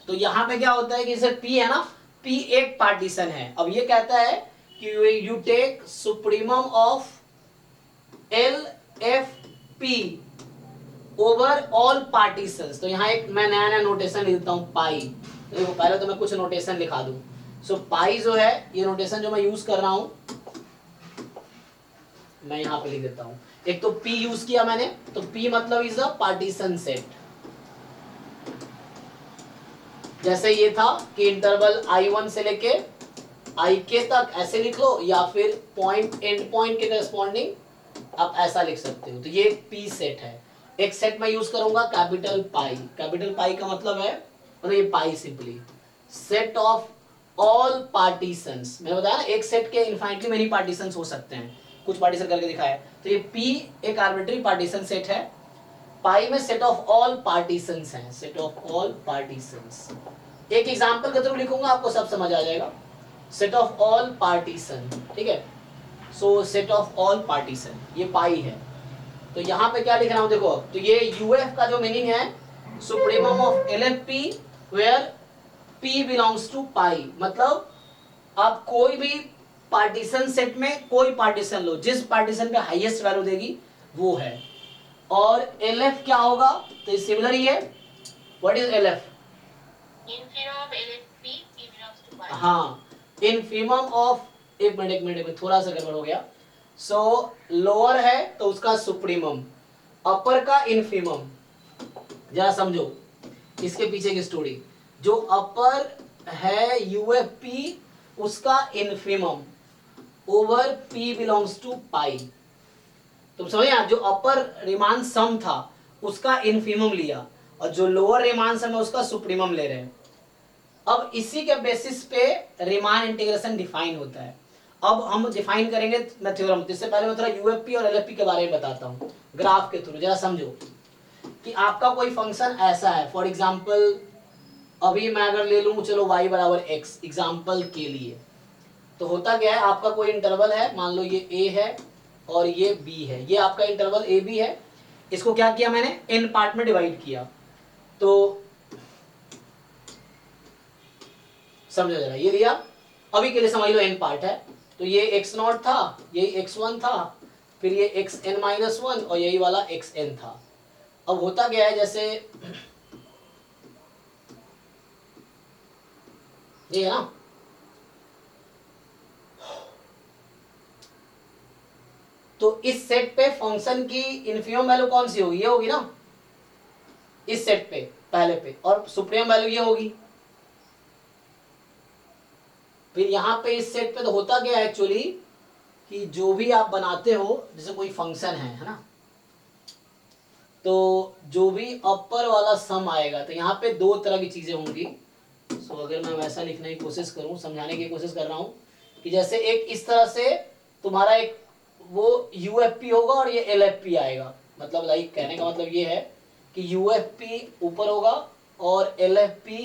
तो यहाँ पे क्या होता है कि जैसे P है ना, P एक पार्टीशन है। अब ये कहता है कि you take supremum of LFP over all partitions. तो यहाँ एक मैं नया नया नोटेशन लिखता हूँ पाई। देखो पहले तो मैं कुछ नोटेशन लिखा दूं। सो पाई जो है ये नोटेशन जो मैं यूज कर रहा हूं, मैं यहाँ पे लिख देता हूँ। एक तो P यूज किया मैंने, तो P मतलब इज अ पार्टीशन सेट। जैसे ये था कि इंटरवल I1 से लेके IK तक ऐसे लिख लो, या फिर पॉइंट एंड पॉइंट के करस्पॉन्डिंग आप ऐसा लिख सकते हो। तो ये P सेट है। एक सेट मैं यूज करूंगा कैपिटल पाई। कैपिटल पाई का मतलब है, मतलब ये pi simply set of all partitions. मैंने बताया ना एक सेट के इनफाइनिटली मेनी पार्टीशंस हो सकते हैं। कुछ पार्टीशन करके दिखाया। तो ये P एक आर्बिट्री पार्टीशन सेट है। पाई में सेट ऑफ ऑल पार्टीशंस हैं, सेट ऑफ ऑल पार्टीशंस। एक एग्जांपल के थ्रू लिखूंगा, आपको सब समझ आ जाएगा। सेट ऑफ ऑल पार्टीशन, ठीक है। सो सेट ऑफ ऑल पार्टीशन ये पाई है। तो यहाँ पे क्या लिख रहा हूँ देखो, तो ये यूएफ का जो मीनिंग है supremum of LFP where P belongs to pi. मतलब आप कोई भी पार्टीशन सेट में कोई पार्टीशन लो, जिस पार्टीशन पे हाईएस्ट वैल्यू देगी वो है। और LF क्या होगा, तो सिमिलर ही है। What is LF? infimum of LFP P belongs to pi. हाँ, इनफीमम ऑफ, एक मिनट थोड़ा सा गड़बड़ हो गया। सो लोअर है तो उसका सुप्रीमम, अपर का इनफीमम। जरा समझो इसके पीछे की स्टोरी। जो अपर है UFP उसका infimum over P belongs to pi. तुम समझ, जो अपर रिमान सम था उसका इनफीमम लिया और जो लोअर रिमान सम है उसका सुप्रीमम ले रहे हैं। अब इसी के बेसिस पे रिमान इंटीग्रेशन डिफाइन होता है। अब हम डिफाइन करेंगे मैं थ्योरम। इससे पहले मैं थोड़ा UFP और LFP के बारे में बताता हूँ ग्राफ के थ्रू। जरा समझो कि आपका कोई फंक्शन ऐसा है, फॉर एग्जाम्पल अभी मैं अगर ले लूँ चलो y बराबर x एग्जाम्पल के लिए, तो होता क्या है, आपका कोई इंटरवल है, मान लो ये a है और ये b है, ये आपका इंटरवल a b है। इसको क्या किया मैंने, n पार्ट में डिवाइड किया। तो समझो जरा, ये लिया, अभी के लिए समझ लो n पार्ट है। तो ये x0 था, यही x1 था, फिर ये xn-1 और यही वाला xn था। अब होता क्या है, जैसे ये है ना, तो इस सेट पे फंक्शन की इनफीमम वैल्यू कौन सी होगी, ये होगी ना इस सेट पे पहले पे, और सुप्रीम वैल्यू ये होगी। फिर यहाँ पे इस सेट पे तो होता क्या है एक्चुअली कि जो भी आप बनाते हो, जैसे कोई फंक्शन है ना, तो जो भी अपर वाला सम आएगा तो यहाँ पे दो तरह की चीजें होंगी। सो अगर मैं वैसा लिखने की कोशिश करूँ, समझाने की कोशिश कर रहा हूँ कि जैसे एक इस तरह से तुम्हारा एक वो UFP होगा और ये LFP आएगा। मतलब लाइक कहने का मतलब ये है कि UFP ऊपर होगा और LFP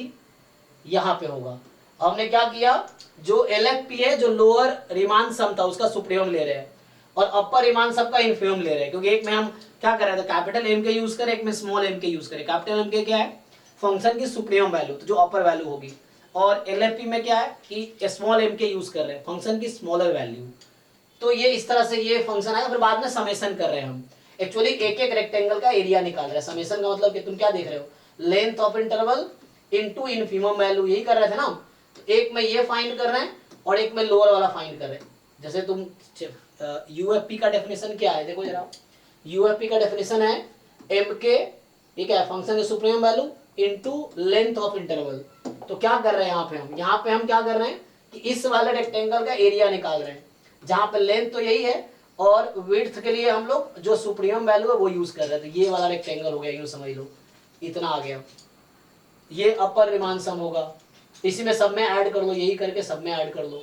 यहाँ पे होगा। हमने क्या किया, जो LFP है जो लोअर रिमान सम था उसका सुप्रीमम ले रहे हैं और अपर रिमान सम का इनफीमम ले रहे हैं, क्योंकि एक में हम क्या कर रहे थे, कैपिटल M के यूज करें, एक में स्मॉल m के यूज करें। कैपिटल M के क्या है, फंक्शन की सुप्रीमम वैल्यू, तो जो अपर वैल्यू होगी, और LFP में क्या है कि स्मॉल m के यूज कर रहे हैं, फंक्शन की स्मॉलर वैल्यू। तो ये इस तरह से ये फंक्शन आएगा। फिर बाद में समेशन कर रहे हैं हम, एक्चुअली एक एक रेक्टेंगल का एरिया निकाल रहे हैं। समेशन का मतलब कि तुम क्या देख रहे हो, length of interval into infimum value, यही कर रहे थे ना। तो एक में ये फाइंड कर रहे हैं और एक में लोअर वाला फाइंड कर रहे हैं। जैसे तुम UFP का डेफिनेशन क्या है, देखो जरा, UFP का डेफिनेशन है m के, ठीक है, फंक्शन की supreme value into length of interval. तो क्या कर रहे हैं यहाँ पे हम क्या कर रहे हैं कि इस वाले रेक्टेंगल का एरिया निकाल रहे हैं, जहां पे लेंथ तो यही है और विड्थ के लिए हम लोग जो सुप्रीम वैल्यू है वो यूज कर रहे थे। ये वाला रेक्टेंगल हो गया, यूं समझ लो, इतना आ गया। ये अपर रिमान सम होगा, इसी में सब में ऐड कर लो, यही करके सब में ऐड कर लो,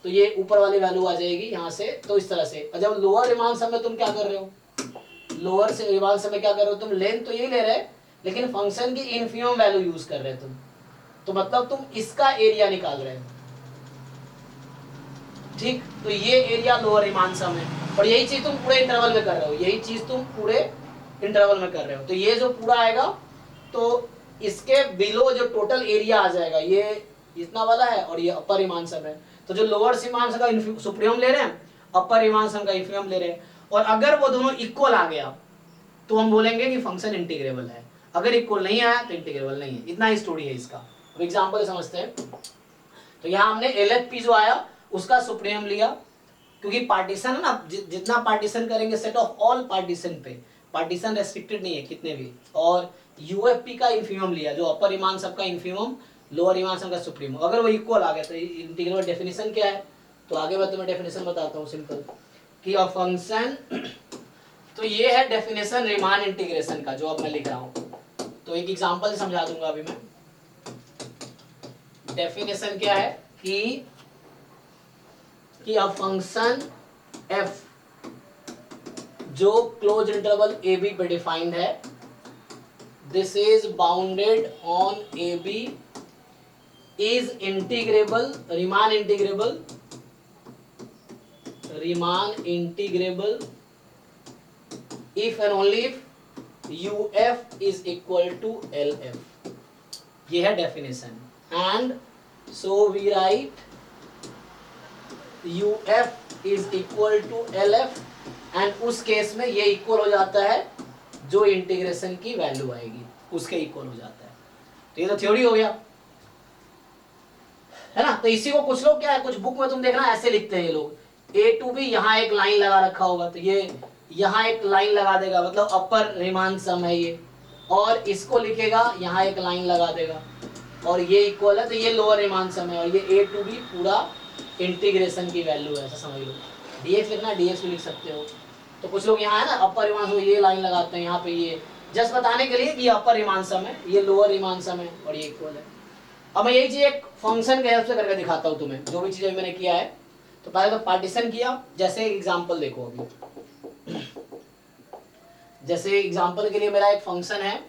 तो ये ऊपर वाली वैल्यू आ जाएगी यहाँ से। तो इस तरह से जब लोअर रिमान सम में तुम क्या कर रहे हो, लोअर से रिमान सम में क्या कर रहे हो, तुम लेंथ तो यही ले रहे लेकिन फंक्शन की इनफीमम वैल्यू यूज कर रहे हो तुम। तो मतलब तुम इसका एरिया निकाल रहे हो, ठीक। तो ये एरिया लोअर रिमान सम है और यही चीज तुम पूरे इंटरवल में कर रहे हो, यही चीज तुम पूरे इंटरवल में कर रहे हो। तो ये जो पूरा आएगा तो इसके बिलो जो टोटल एरिया आ जाएगा, ये इतना वाला है और ये अपर रिमान सम है। तो जो लोअर रिमान सम का सुप्रीमम ले रहे हैं, अपर रिमान सम का इनफीमम ले रहे हैं, और अगर वो दोनों इक्वल आ गया तो हम बोलेंगे कि फंक्शन इंटीग्रेबल है। अगर इक्वल नहीं आया तो इंटीग्रेबल नहीं है। इतना ही स्टोरी है इसका। अब एग्जांपल समझते हैं। तो यहाँ हमने LFP जो आया उसका सुप्रीमम लिया, क्योंकि पार्टीशन है ना, जितना पार्टीशन करेंगे सेट ऑफ ऑल पार्टीशन पे, पार्टीशन रेस्ट्रिक्टेड नहीं है कितने भी, और UFP का इनफीमम लिया, जो अपर रिमान सम का इनफीमम, लोअर रिमान सम का सुप्रीमम। अगर वो इक्वल आ गया तो इंटीग्रल डेफिनेशन क्या है, तो आगे मैं तुम्हें डेफिनेशन बताता हूँ सिंपल कि अ फंक्शन। तो ये है डेफिनेशन रिमान इंटीग्रेशन का जो अब मैं लिख रहा हूँ। तो एक एग्जांपल से समझा दूंगा अभी मैं। डेफिनेशन क्या है कि अ फंक्शन f जो क्लोज इंटरवल ए बी पे डिफाइंड है, this is bounded on A B is integrable, Riemann integrable if and only if UF is equal to LF. ये है definition. And so we write UF is equal to LF and उस case में ये equal हो जाता है जो integration की वैल्यू आएगी उसके इक्वल हो जाता है। तो ये तो थ्योरी हो गया है ना। तो इसी को कुछ लोग क्या है, कुछ बुक में तुम देखना ऐसे लिखते हैं ये लोग, A to B यहाँ एक लाइन लगा रखा होगा तो ये यहाँ एक लाइन लगा देगा, मतलब अपर रीमान सम है ये, और इसको लिखेगा यहाँ एक लाइन लगा देगा और ये इक्वल है तो ये लोअर रीमान सम है, और ये A to B पूरा इंटीग्रेशन की वैल्यू है, ऐसा समझ लो। dx लिखना dx भी लिख सकते हो। तो कुछ लोग यहाँ है ना अपर रीमान सम ये लाइन लगाते हैं यहाँ पे, ये जस्ट बताने के लिए कि ये अपर रीमान सम है, ये लोअर रीमान सम है और ये इक्वल है। अब मैं यही चीज एक फंक्शन के हेल्प से करके दिखाता हूँ तुम्हें, जो भी चीजें मैंने किया है। तो पहले तो पार्टीशन किया, जैसे एग्जाम्पल देखो अभी, जैसे एग्जाम्पल के लिए मेरा एक फंक्शन है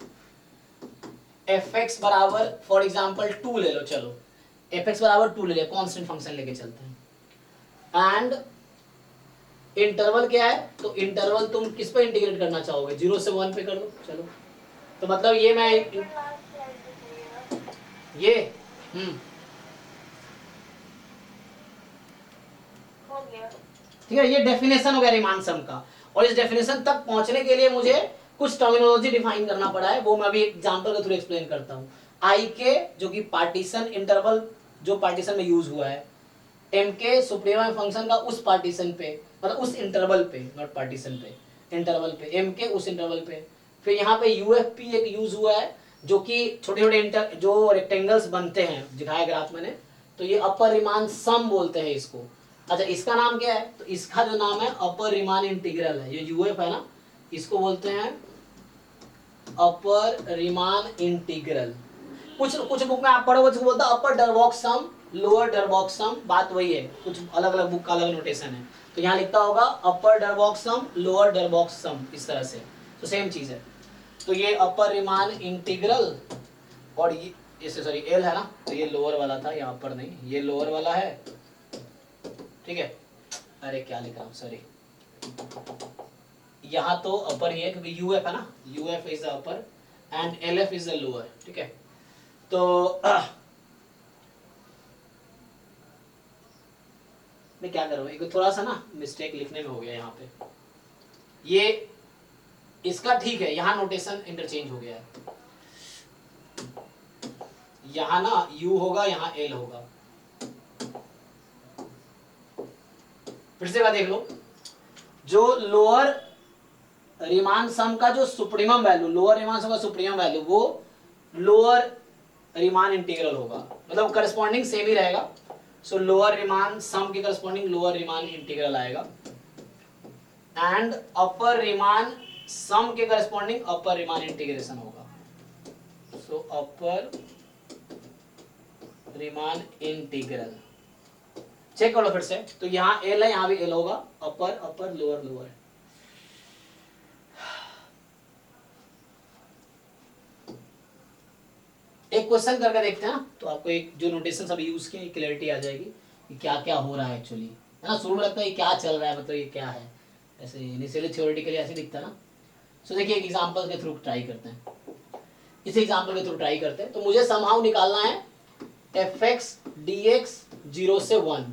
fx बराबर फॉर एग्जाम्पल 2 ले लो, चलो fx बराबर 2 ले लिया, कांस्टेंट फंक्शन लेके चलते हैं। एंड इंटरवल क्या है, तो इंटरवल तुम किस पे इंटीग्रेट करना चाहोगे, 0 से 1 पे कर दो चलो। तो मतलब ये मैं ये ठीक है, ये डेफिनेशन हो गया रीमान सम का। और इस डेफिनेशन तक पहुंचने के लिए मुझे कुछ टर्मिनोलॉजी डिफाइन करना पड़ा है, वो मैं भी एग्जांपल के थ्रू एक्सप्लेन करता हूँ। आई के जो कि पार्टीशन इंटरवल जो पार्टीशन में यूज हुआ है, एम के सुप्रीमम फंक्शन का उस पार्टीशन पे, मतलब उस इंटरवल पे, नॉट पार्टीशन पे, इंटरवल पे, एम के उस इंटरवल पे। फिर यहाँ पे यूएफपी एक यूज हुआ है जो कि छोटे छोटे जो रेक्टेंगल्स बनते हैं, दिखाया ग्राफ मैंने, तो ये अपर रीमान सम बोलते हैं इसको। अच्छा इसका नाम क्या है, तो इसका जो नाम है अपर रीमान इंटीग्रल है, ये यूएफ है ना, इसको बोलते हैं अपर रीमान इंटीग्रल। कुछ कुछ बुक में आप पढ़ोगे तो बोलता है अपर डरवॉक सम, लोअर डरवॉक सम, बात वही है, कुछ अलग अलग बुक का अलग नोटेशन है। तो यहाँ लिखता होगा अपर डरवॉक सम, लोअर डरवॉक सम, इस तरह से, तो सेम चीज है। तो ये अपर रीमान इंटीग्रल, और ये इसे सॉरी एल है ना, तो ये लोअर वाला था, यहाँ अपर नहीं, ये लोअर वाला है, ठीक है। अरे क्या लिख रहा हूँ, सॉरी, यहाँ तो अपर ही है क्योंकि यूएफ है ना, UF is the upper and LF is the lower, ठीक है। तो मैं क्या करूँ, एक थोड़ा सा ना मिस्टेक लिखने में हो गया यहाँ पे, ये इसका ठीक है, यहाँ नोटेशन इंटरचेंज हो गया है, यहाँ ना यू होगा, यहाँ एल होगा। फिर से देख लो, जो लोअर रीमान सम का जो सुप्रीमम वैल्यू, लोअर रीमान सम का सुप्रीमम वैल्यू, वो लोअर रीमान इंटीग्रल होगा, मतलब करस्पॉन्डिंग सेम ही रहेगा। सो लोअर रीमान सम के करस्पॉन्डिंग लोअर रीमान इंटीग्रल आएगा, एंड अपर रीमान सम के करस्पॉन्डिंग अपर रीमान इंटीग्रेशन होगा। सो अपर रीमान इंटीग्रल चेक कर लो फिर से, तो यहाँ एल है, यहाँ भी एल होगा, अपर अपर लोअर लोअर। एक क्वेश्चन करके देखते हैं ना, तो आपको एक जो नोटेशन सब यूज किए क्लैरिटी आ जाएगी कि क्या क्या हो रहा है एक्चुअली, है ना। शुरू में लगता है क्या चल रहा है, मतलब ये क्या है, ऐसे इनिशियली थ्योरेटिकली ऐसे दिखता है ना। सो देखिए एक एग्जांपल के थ्रू ट्राई करते हैं, इस एग्जांपल के थ्रू ट्राई करते हैं। तो मुझे समहाउ निकालना है fx dx 0 से 1।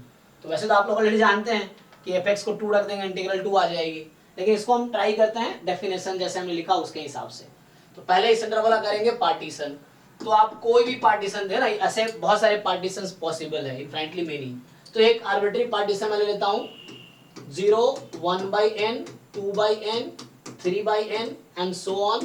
तो वैसे तो आप लोग ऑलरेडी जानते हैं कि fx को 2 रख देंगे, इंटीग्रल 2 आ जाएगी, लेकिन इसको हम ट्राई करते हैं डेफिनेशन जैसे हमने लिखा उसके हिसाब से। तो पहले इस इंटरवल वाला करेंगे पार्टीशन। तो आप कोई भी पार्टीशन दे ना, ऐसे बहुत सारे पार्टीशंस पॉसिबल है, इनफाइनाइटली मेनी। तो एक आर्बिट्री पार्टीशन मैं ले लेता हूँ 0, 1/n, 2/n, 3/n and so on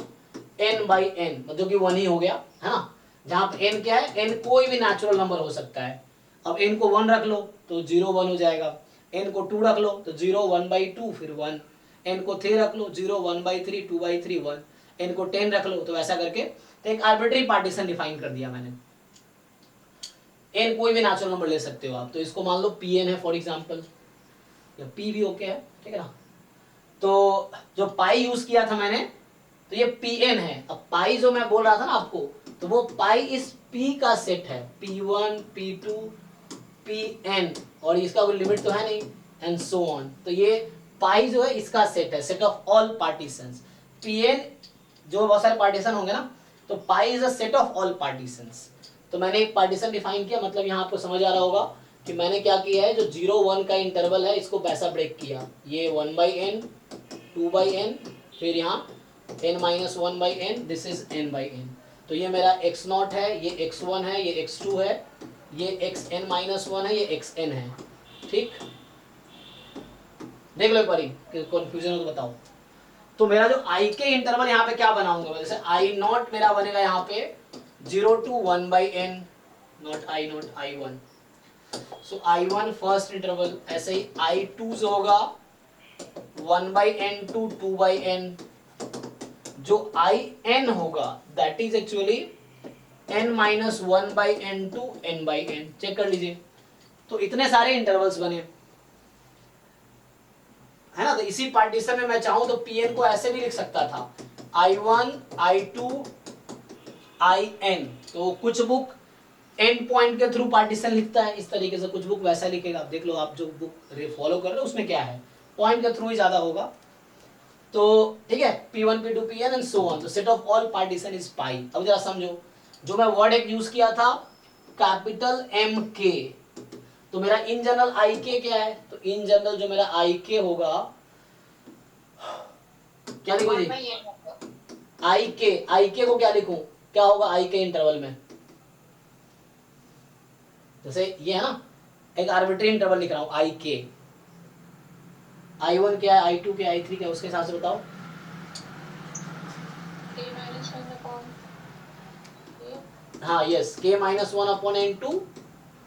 n/n, मतलब कि 1 ही हो गया, है ना। जहाँ पे n क्या है, n कोई भी नेचुरल नंबर हो सकता है। अब n को 1 रख लो तो 0 1 हो जाएगा, n को 2 रख लो तो 0 1/2 फिर 1, n को 3 रख लो 0 1/3 2/3 1, n को 10 रख लो, तो ऐसा करके तो एक आर्बिट्री पार्टीशन डिफाइन कर दिया मैंने। n कोई भी नेचुरल नंबर ले सकते हो आप, तो इसको मान लो Pn है फॉर एग्जांपल, या P भी ओके है, ठीक है ना। तो जो पाई यूज किया था मैंने, तो ये Pn है। अब पाई जो मैं बोल रहा था ना आपको, तो वो पाई इस P का सेट है, P1 P2 Pn, और इसका कोई लिमिट तो है नहीं, एंड सो ऑन। तो ये पाई जो है इसका सेट है, set of all partitions. Pn जो बहुत सारे पार्टीशन होंगे ना, तो pi is a set of all partitions. तो मैंने एक पार्टीशन डिफाइन किया, मतलब यहाँ आपको समझ आ रहा होगा कि मैंने क्या किया है, जो 0 1 का इंटरवल है इसको वैसा ब्रेक किया, ये 1/n 2/n, फिर यहाँ n-1/n, दिस इज n/n। तो ये मेरा x0 है, ये x1 है, ये x2 है, ये xn-1 है, ये xn है। ठीक, देख लो एक बारी, कंफ्यूजन हो तो बताओ। तो मेरा जो i के इंटरवल यहाँ पे क्या बनाऊंगा, जैसे i0 मेरा बनेगा यहाँ पे 0 to 1/n, not i0 i1। So i1 first interval, ऐसे ही i2 जो होगा 1/n to 2/n, जो in होगा that is actually n-1/n to n/n। Check कर लीजिए, तो इतने सारे इंटरवल्स बने, है ना। तो इसी पार्टीशन में मैं चाहूं तो Pn को ऐसे भी लिख सकता था, I1 I2 In। तो कुछ बुक एंड पॉइंट के थ्रू पार्टीशन लिखता है इस तरीके से, कुछ बुक वैसा लिखेगा। देख लो आप जो बुक फॉलो कर रहे हो उसमें क्या है, पॉइंट के थ्रू ही ज्यादा होगा। तो ठीक है, P1 P2 Pn and so on. तो set of all partition is pi. अब जरा समझो, जो मैं वर्ड एक यूज किया था कैपिटल MK, तो मेरा इन जनरल IK क्या है, तो इन जनरल जो मेरा IK होगा, क्या लिखो जी, IK को क्या लिखूं, क्या होगा IK इंटरवल में, जैसे ये है ना, एक आर्बिट्री इंटरवल लिख रहा हूं IK, I1 क्या है, I2 क्या है, I3 क्या है, उसके हिसाब से बताओ। हाँ यस, K-1/n to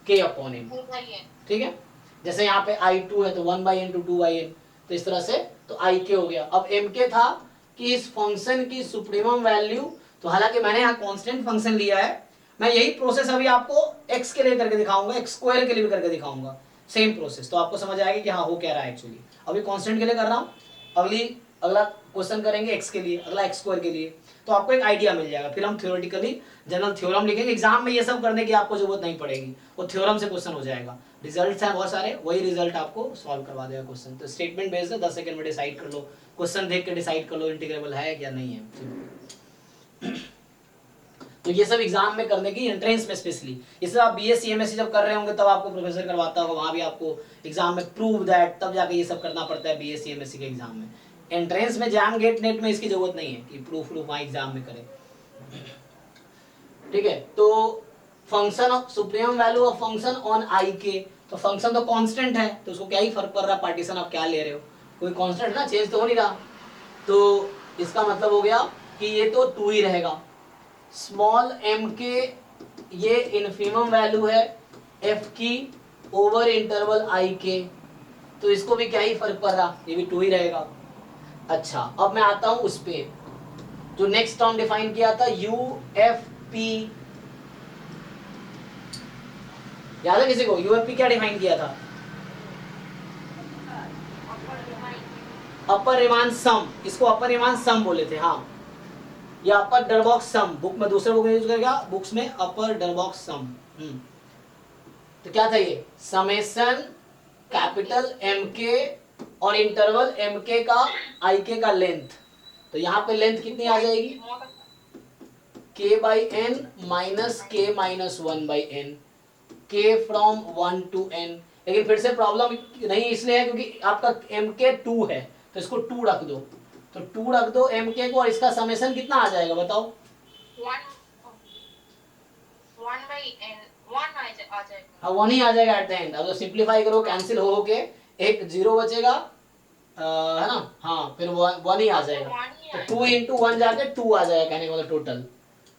K/n, ठीक है। जैसे यहाँ पे I2 है तो 1/n to 2/n, तो इस तरह से तो IK हो गया। अब MK था कि इस फंक्शन की सुप्रीमम वैल्यू, तो हालांकि मैंने यहाँ कांस्टेंट फंक्शन लिया है, मैं यही प्रोसेस अभी आपको x के लिए करके दिखाऊंगा, x² के लिए भी करके दिखाऊंगा, सेम प्रोसेस, तो आपको समझ आएगी कि हाँ हो क्या रहा है एक्चुअली। अभी कांस्टेंट के लिए कर रहा हूँ, अगला क्वेश्चन करेंगे x के लिए, अगला x² के लिए, तो आपको एक आइडिया मिल जाएगा। फिर हम थ्योरेटिकली जनरल थ्योरम लिखेंगे। एग्जाम में ये सब करने की आपको जरूरत नहीं पड़ेगी, वो थ्योरम से क्वेश्चन हो जाएगा। रिजल्ट्स हैं बहुत सारे, वही रिजल्ट आपको सॉल्व करवा देगा क्वेश्चन। तो स्टेटमेंट बेस्ड है, 10 सेकंड में डिसाइड कर लो, क्वेश्चन देख के डिसाइड कर लो इंटीग्रेबल है या नहीं है। तो ये सब एग्जाम में करने की, एंट्रेंस में स्पेशली, इसलिए आप BSc MSc जब कर रहे होंगे तब आपको प्रोफेसर करवाता होगा, वहां भी आपको एग्जाम में प्रूव दैट, तब जाके ये सब करना पड़ता है BSc MSc के एग्जाम में। एंट्रेंस में जैम गेट नेट में इसकी जरूरत नहीं है कि प्रूफ वहां एग्जाम में करें, ठीक है। तो function of supreme value of function on IK, तो फंक्शन तो कांस्टेंट है, तो उसको क्या ही फर्क पड़ रहा है पार्टीशन आप क्या ले रहे हो, कोई कांस्टेंट ना, चेंज तो हो नहीं रहा। तो इसका मतलब हो गया कि ये तो 2 ही रहेगा। स्मॉल MK ये इन्फिमम वैल्यू है F की ओवर इंटरवल IK, तो इसको भी क्या ही फर्क पड़ रहा, ये भी 2 ही रहेगा। अच्छा, अब मैं आता हूं उस पे जो नेक्स्ट टर्म डिफाइन किया था UFP, याद है किसी को UFP क्या डिफाइन किया था, अपर रिमान सम, इसको अपर रिमान सम बोले थे, हाँ, या अपर डरबॉक्स सम, बुक में दूसरे बुक में यूज करेगा, बुक्स में अपर डरबॉक्स सम। तो क्या था ये, समेशन कैपिटल MK और इंटरवल MK का IK का लेंथ, तो यहाँ पे लेंथ कितनी आ जाएगी, K/n minus K-1/n, K from 1 to n। लेकिन फिर से प्रॉब्लम नहीं इसलिए है क्योंकि आपका MK 2 है, तो इसको 2 रख दो, तो 2 रख दो MK को, और इसका समेशन कितना आ जाएगा बताओ, 1 ही आ जाएगा एट द एंड। अब तो सिंप्लीफाई करो, कैंसिल हो के एक 0 बचेगा, है ना, हाँ, फिर 1 ही आ जाएगा, तो 2 into 1 जाके 2 आ जाएगा, कहने का मतलब टोटल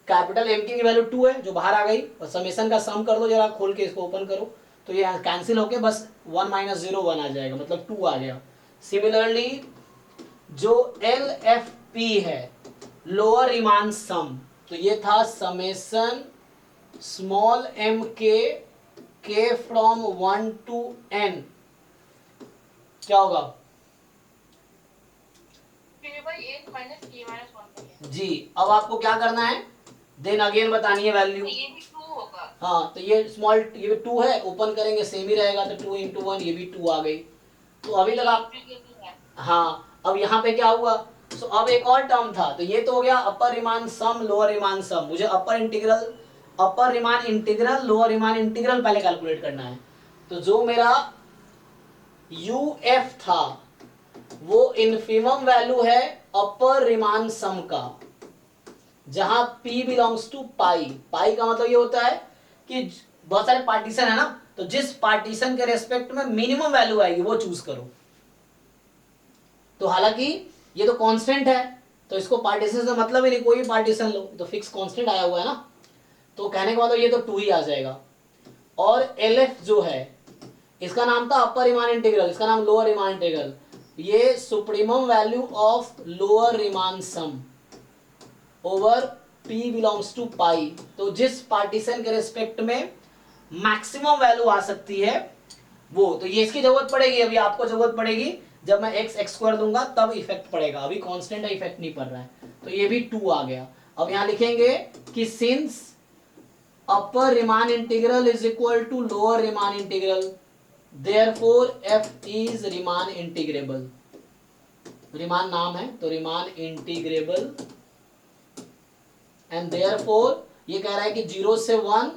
कैपिटल MK की वैल्यू 2 है जो बाहर आ गई, और समेशन का सम कर दो, जरा खोल के इसको ओपन करो, तो ये कैंसिल होके बस 1 - 0 1 आ जाएगा, मतलब 2 आ गया। सिमिलरली जो LFP है लोअर रिमान सम, तो ये था summation small MK K from 1 to n, क्या होगा, by n minus k minus 1 by n। जी, अब आपको क्या करना है, देन अगेन बतानी है वैल्यू। तो ये भी 2 होगा। हाँ, तो ये स्मॉल, ये 2 है, ओपन करेंगे सेम ही रहेगा, तो 2 into 1, ये भी 2 आ गई। तो अभी तक आप, हाँ, अब यहाँ पे क्या हुआ, सो अब एक और टर्म था, तो ये तो हो गया upper Riemann sum lower Riemann sum. मुझे upper Riemann integral lower Riemann integral पहले कैलकुलेट करना है। तो जो मेरा UF था वो इनफिमम वैल्यू है अपर रीमान सम का, जहां P बिलोंग्स टू पाई। पाई का मतलब ये होता है कि बहुत सारे पार्टीशन है ना, तो जिस पार्टीशन के रेस्पेक्ट में मिनिमम वैल्यू आएगी वो चूज करो। तो हालांकि ये तो कांस्टेंट है, तो इसको पार्टीशन से मतलब ही नहीं, कोई भी पार्टीशन लो, तो फिक्स कांस्टेंट आया हुआ है ना, तो कहने का मतलब ये तो 2 ही आ जाएगा। और LF जो है, इसका नाम था अपर रीमान इंटीग्रल, इसका नाम लोअर रीमान इंटीग्रल। ये supremum value of lower Riemann sum over P belongs to pi. तो जिस पार्टीशन के रेस्पेक्ट में मैक्सिमम वैल्यू आ सकती है वो, तो ये इसकी जरूरत पड़ेगी, अभी आपको जरूरत पड़ेगी जब मैं x स्क्वायर दूंगा तब इफेक्ट पड़ेगा, अभी कांस्टेंट है, इफेक्ट नहीं पड़ रहा है। तो ये भी 2 आ गया। अब यहां लिखेंगे कि since upper Riemann integral is equal to lower Riemann integral, therefore f is Riemann integrable. Riemann नाम है तो रीमान इंटीग्रेबल, एंड देयरफॉर ये कह रहा है कि 0 से 1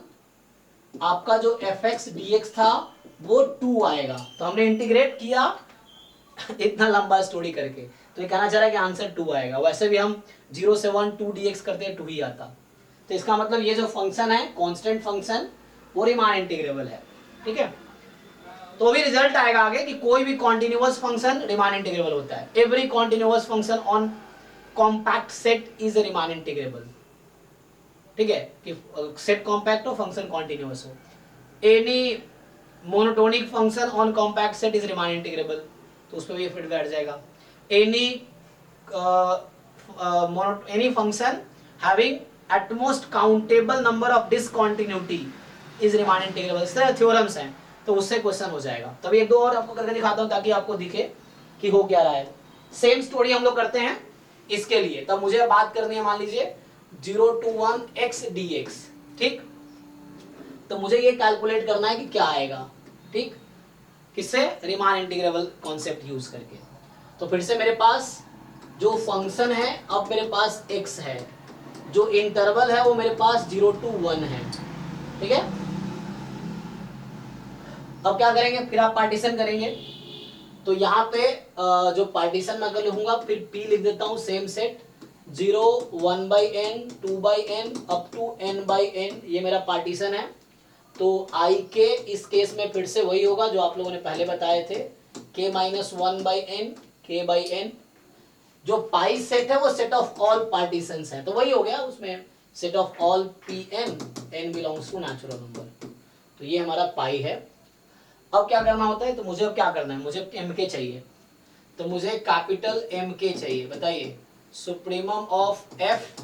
आपका जो fx dx था वो 2 आएगा। तो हमने इंटीग्रेट किया इतना लंबा स्टोरी करके, तो ये कहना चाह रहा है कि आंसर 2 आएगा। वैसे भी हम 0 से 1 2 dx करते हैं 2 ही आता। तो इसका मतलब ये जो फंक्शन है कांस्टेंट फंक्शन वो रीमान इंटीग्रेबल है, ठीक है। तो अभी रिजल्ट आएगा आगे कि कोई भी कॉन्टिन्यूअस फंक्शन रीमान इंटीग्रेबल होता है। Every continuous function on compact set is Riemann integrable, ठीक है, कि सेट कॉम्पैक्ट हो, फंक्शन कॉन्टिन्यूअस हो। Any monotonic function on compact set is Riemann integrable, तो उस पर भी फिट बैठ जाएगा। Any function having atmost countable number of discontinuity is Riemann integrable. इस तरह थ्योरम्स हैं, तो उससे क्वेश्चन हो जाएगा। तभी एक दो और आपको करके दिखाता हूं ताकि आपको दिखे कि हो क्या रहा है। सेम स्टोरी हम लोग करते हैं इसके लिए। तब मुझे बात करनी है, मान लीजिए 0 to 1 x dx, ठीक। तो मुझे ये कैलकुलेट करना है कि क्या आएगा, ठीक, किससे, रीमान इंटीग्रेबल कॉन्सेप्ट यूज करके। तो फिर से मेरे पास जो फंक्शन है, अब मेरे पास x है, जो इंटरवल है वो मेरे पास 0 to 1 है, ठीक है। अब क्या करेंगे, फिर आप पार्टीशन करेंगे। तो यहाँ पे जो पार्टीशन मैं कर लिखूंगा, फिर p लिख देता हूँ, same set 0 1 by n 2 by n up to n by n, ये मेरा पार्टीशन है। तो i के इस केस में फिर से वही होगा जो आप लोगों ने पहले बताए थे, k minus 1 by n k by n। जो पाई सेट है वो सेट ऑफ ऑल पार्टीशंस है, तो वही हो गया, उसमें set of all Pn n belongs to natural number. तो ये हमारा पाई है। अब क्या करना होता है, तो मुझे अब क्या करना है, मुझे mk चाहिए। तो मुझे कैपिटल mk चाहिए। बताइए, supremum of f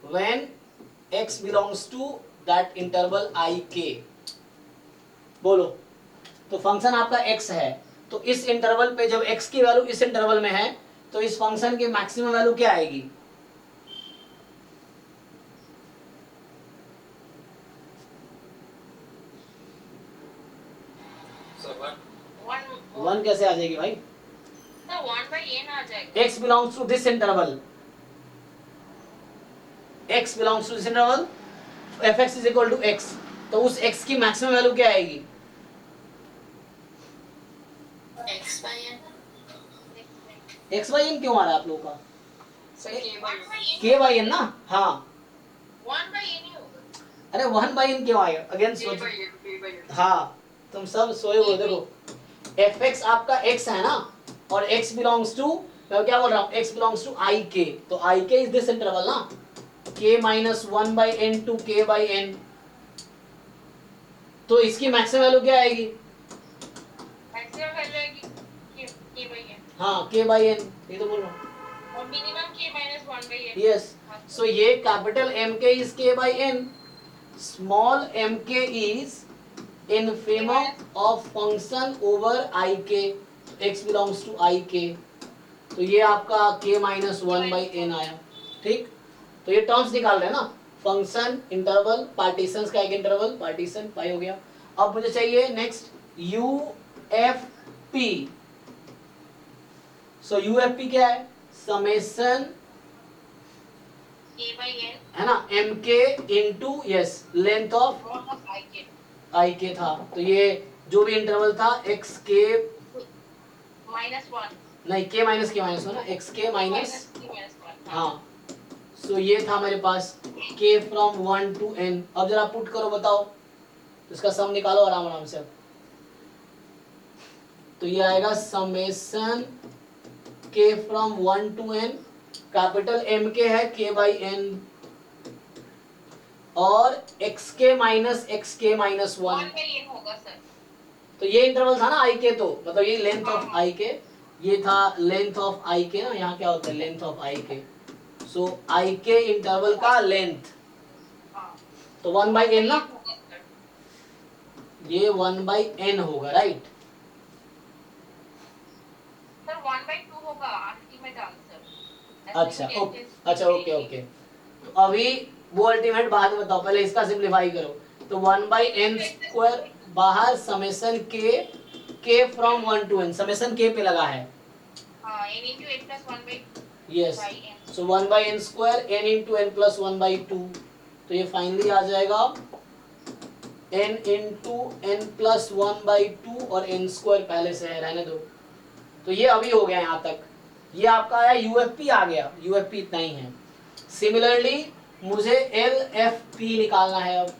when x belongs to that interval ik। बोलो, तो फंक्शन आपका x है, तो इस इंटरवल पे जब x की वैल्यू इस इंटरवल में है, तो इस फंक्शन की मैक्सिमम वैल्यू क्या आएगी, वन कैसे आ जाएगी भाई, तो 1 by n आ जाएगा। x belongs to this interval, x belongs to this interval, fx is equal to x, तो उस x की मैक्सिमम वैल्यू क्या आएगी, x by n। x by n क्यों आ रहा है आप लोगों का, k k by n ना, हाँ 1 by n ही होगा। अरे 1 by n क्यों आएगा, अगेन सोचो, हाँ तुम सब सोए हो। देखो fx आपका x है ना, और x बिलोंग्स टू, मैं क्या बोल रहा हूँ, x बिलोंग्स टू ik, तो ik इज दिस इंटरवल ना, k minus 1 by n to k by n, तो इसकी मैक्सिमम वैल्यू क्या आएगी, मैक्सिमम वैल्यू आएगी k by n, हाँ k by n, ये तो बोल रहा हूँ, और minimum k minus 1 by n। Yes. So ये capital mk is k by n, small mk is infimum of function over ik, x belongs to ik, तो ये आपका k minus one by n आया, ठीक। तो ये टर्म्स निकाल रहे हैं ना, फंक्शन, इंटरवल, पार्टीशंस का एक इंटरवल, पार्टीशन पाई हो गया। अब मुझे चाहिए नेक्स्ट यू एफ पी। सो यू एफ पी क्या है, समेशन k by n है ना, एम के into yes length of mod of ik आई के था। तो ये जो भी इंटरवल था एक्स के minus 1 नहीं के माइनस हो ना, एक्स के माइनस k minus 1 हाँ। सो ये था मेरे पास k फ्रॉम 1 to n। अब जरा पुट करो, बताओ इसका सम निकालो आराम आराम से। तो ये आएगा summation k from 1 to n, capital M के है k बाई एन और xk माइनस 1। 1 by n होगा सर। तो ये इंटरवल था ना आई के, तो मतलब ये लेंथ ऑफ आई के, ये था लेंथ ऑफ आई के ना, यहाँ क्या होता है लेंथ ऑफ आई के। सो आई के इंटरवल का लेंथ, तो 1 बाई एन ना, ये 1 बाई एन होगा, राइट। सर 1 by 2 होगा अल्टीमेट आंसर। अच्छा ओके। तो अभी वो अल्टीमेट बाद में बताओ, पहले इसका सिंप्लीफाई करो। तो 1 बाई एन स्क्वायर बाहर, समेशन के फ्रॉम 1 to n, समेशन के पे लगा है, हां n into n plus 1 by yes. So 1 by n square n into n plus 1 by 2, तो ये फाइनली आ जाएगा n into n plus 1 by 2 और n स्क्वायर पहले से है, रहने दो। तो ये अभी हो गया यहाँ तक, ये आपका आया यूएफपी आ गया, यूएफपी इतना ही है। सिमिलरली मुझे एलएफपी निकालना है अब।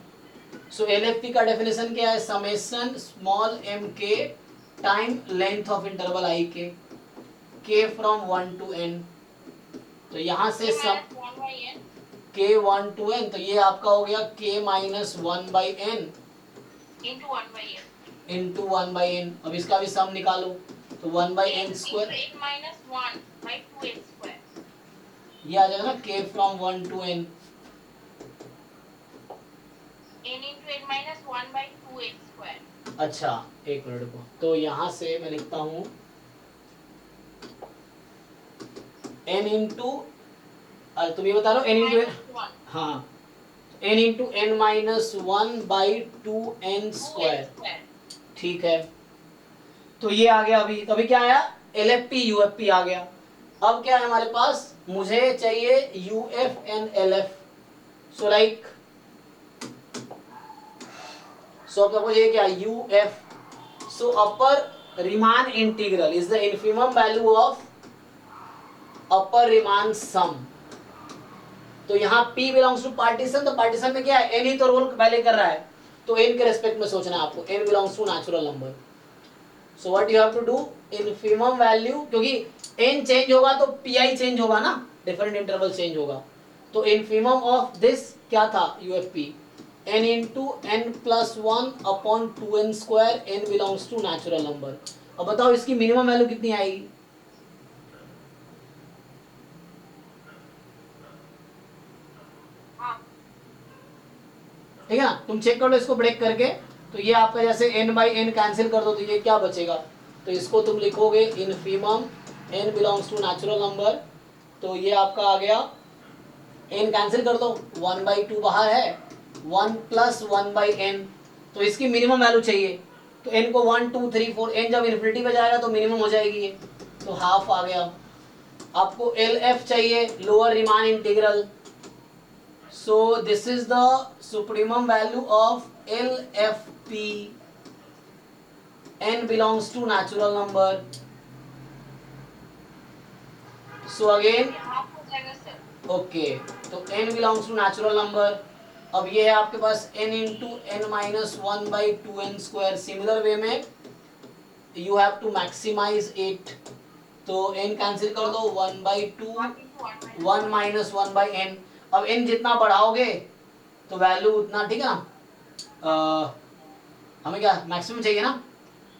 सो एलएफपी का डेफिनेशन क्या है, समेशन स्मॉल एम के time length of interval I k from 1 to n। तो यहाँ से सम k 1 to n, तो ये आपका हो गया k minus 1 by n into 1 by n. अब इसका भी सम निकालो, तो 1 बाई एन स्क्वायर ये आ जाएगा ना k फ्रॉम 1 to n। अच्छा एक मिनट को, तो यहाँ से मैं लिखता हूँ n इंटू, तुम ये बता लो n इंटू हाँ n into n minus 1 by 2n square, ठीक है। तो ये आ गया अभी। तो अभी क्या आया, LFP UFP आ गया। अब क्या है हमारे पास, मुझे चाहिए UF and LF। So like suppose ये क्या UF, so upper Riemann integral is the infimum value of upper Riemann sum. तो यहाँ P बिलोंग्स टू पार्टीशन, तो पार्टीशन में क्या है n ही तो रोल पहले कर रहा है, तो n के रेस्पेक्ट में सोचना है आपको, n belongs to natural number. So what you have to do, infimum value, क्योंकि n चेंज होगा तो pi चेंज होगा ना, डिफरेंट इंटरवल चेंज होगा। तो इन्फिमम ऑफ दिस क्या था UFP, n into n plus 1 upon 2n square, n belongs to natural number. अब बताओ इसकी मिनिमम वैल्यू कितनी आएगी, ठीक है ना। तुम चेक कर लो इसको ब्रेक करके। तो ये आपका जैसे n बाई एन कैंसिल कर दो तो ये क्या बचेगा, तो इसको तुम लिखोगे infimum n belongs to natural number. तो ये आपका आ गया, n कैंसिल कर दो, 1 बाई 2 बाहर है, 1 प्लस 1 बाई n। तो इसकी मिनिमम वैल्यू चाहिए, तो n को 1 2 3 4, n जब इन्फिनिटी पे जाएगा तो मिनिमम हो जाएगी ये, तो हाफ आ गया। आपको LF चाहिए, lower Riemann integral. So this is the supremum value of LFP. N belongs to natural number. So again, okay. तो n belongs to natural number. अब ये है आपके पास n into n minus 1 by 2n square. Similar way में you have to maximize it. तो n cancel कर दो, 1 by 2, 1 minus 1 by n। अब n जितना बढ़ाओगे तो वैल्यू उतना, ठीक है ना। हमें क्या मैक्सिमम चाहिए ना,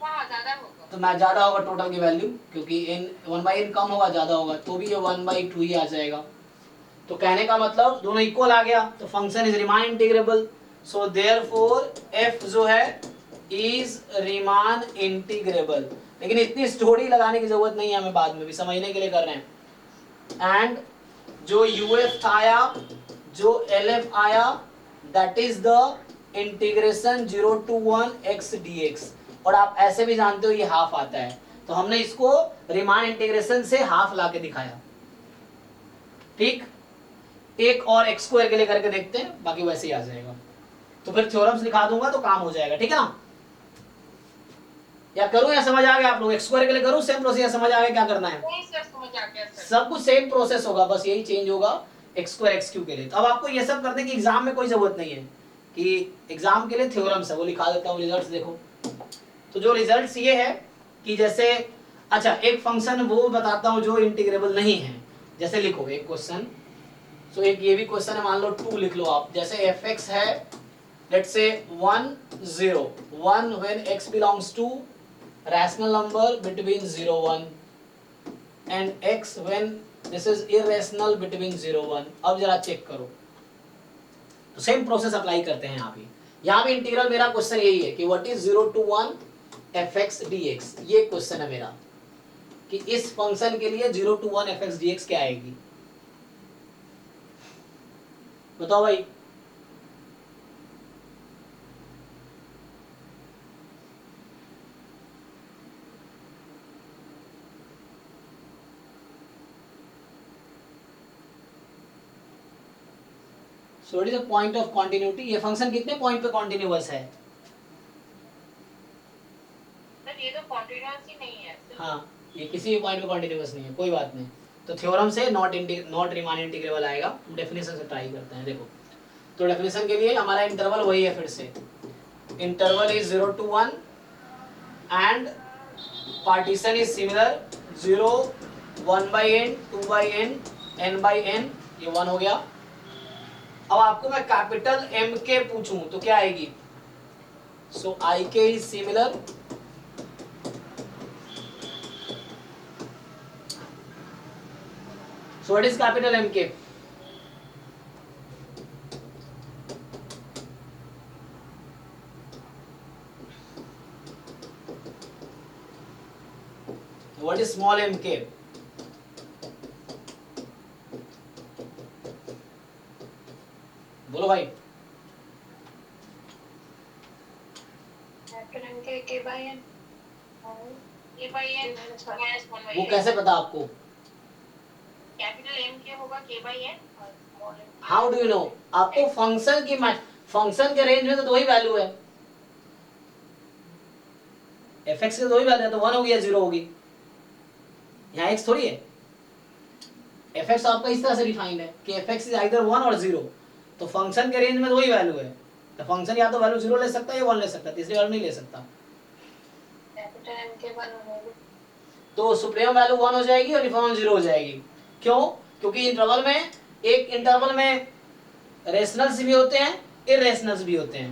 ज्यादा होगा, तो मैं ज्यादा होगा टोटल की वैल्यू, क्योंकि n 1 बाई n कम होगा ज्यादा होगा, तो भी ये 1 बाई 2 ही आ जाएगा। तो कहने का मतलब दोनों इक्वल आ गया, तो function is Riemann integrable. So therefore f जो है इज रीमान इंटीग्रेबल। लेकिन इतनी स्टोरी लगाने की जरूरत नहीं है हमें, बाद में भी समझने के लिए कर रहे हैं। एंड जो यूएफ आया, जो एलएफ आया, that is the integration 0 to 1 x dx। और आप ऐसे भी जानते हो ये हाफ आता है, तो हमने इसको रीमान इंटीग्रेशन से हाफ ला के दिखाया। ठीक, एक और एक्स स्क्वायर के लिए करके देखते हैं, बाकी वैसे ही आ जाएगा। तो फिर थ्योरम्स लिखा दूंगा तो काम हो जाएगा, ठीक है ना? या करूं या समझ आ गया आप लोग? एक्स स्क्वायर के लिए करूं सेम प्रोसेस, समझ आ गया क्या करना है? नहीं सर, समझ आ गया सर। सब कुछ सेम प्रोसेस होगा, बस यही चेंज होगा एक्स स्क्वायर एक्स क्यू के लिए। तो अब आपको ये सब करने की एग्जाम में कोई जरूरत नहीं है, कि एग्जाम के लिए थ्योरम्स है वो लिखा देता हूँ, रिजल्ट्स देखो। तो जो रिजल्ट्स ये है कि जैसे, अच्छा एक फंक्शन वो बताता हूँ जो इंटीग्रेबल नहीं है, जैसे लिखो एक क्वेश्चन। सो एक ये भी क्वेश्चन है, मान लो 2 लिख लो आप। जैसे एफ एक्स है, let's say 1 0 1 when x belongs to rational number between 0 1 and x when this is irrational between 0 1। अब जरा चेक करो, तो सेम प्रोसेस अप्लाई करते हैं यहाँ भी इंटीग्रल मेरा क्वेश्चन यही है कि what is 0 to 1 fx dx। ये क्वेश्चन है मेरा कि इस फंक्शन के लिए 0 to 1 fx dx क्या आएगी, बताओ भाई। सो it is a point of continuity. ये फंक्शन कितने पॉइंट पे कॉन्टिन्यूअस है? सर ये तो कॉन्टिन्यूअस ही नहीं है सर। हाँ, ये किसी भी पॉइंट पे कॉन्टिन्यूअस नहीं है, कोई बात नहीं। तो थ्योरम से नॉट रीमान इंटीग्रेबल आएगा। डेफिनेशन से ट्राई करते हैं, देखो। तो डेफिनेशन के लिए हमारा इंटरवल वही है, फिर से interval is 0 to 1 and partition is similar 0 1/n 2/n n/n, ये 1 हो गया। अब आपको मैं कैपिटल M के पूछूं तो क्या आएगी? सो I k is similar So what is capital MK? What is small mk? बोलो भाई। वो कैसे पता आपको? कैपिटल एम के होगा k by n. How do you know? आपको फंक्शन की फंक्शन के रेंज में तो 2 ही वैल्यू है, एफ एक्स के 2 ही वैल्यू है, तो 1 होगी या 0 होगी? यहाँ x थोड़ी है। एफ एक्स आपका इस तरह से डिफाइंड है कि एफ एक्स इज आइदर 1 और 0, तो फंक्शन के रेंज में 2 ही वैल्यू है। तो फंक्शन या तो वैल्यू 0 ले सकता है या 1 ले सकता है, तीसरी वैल्यू नहीं ले सकता। कैपिटल एम के 1 होगा, तो सुप्रीम वैल्यू 1 हो जाएगी और यूनिफॉर्म 0 हो जाएगी। क्यों? क्योंकि इंटरवल में, एक इंटरवल में रेशनल्स भी होते हैं, इरेशनल्स भी होते हैं।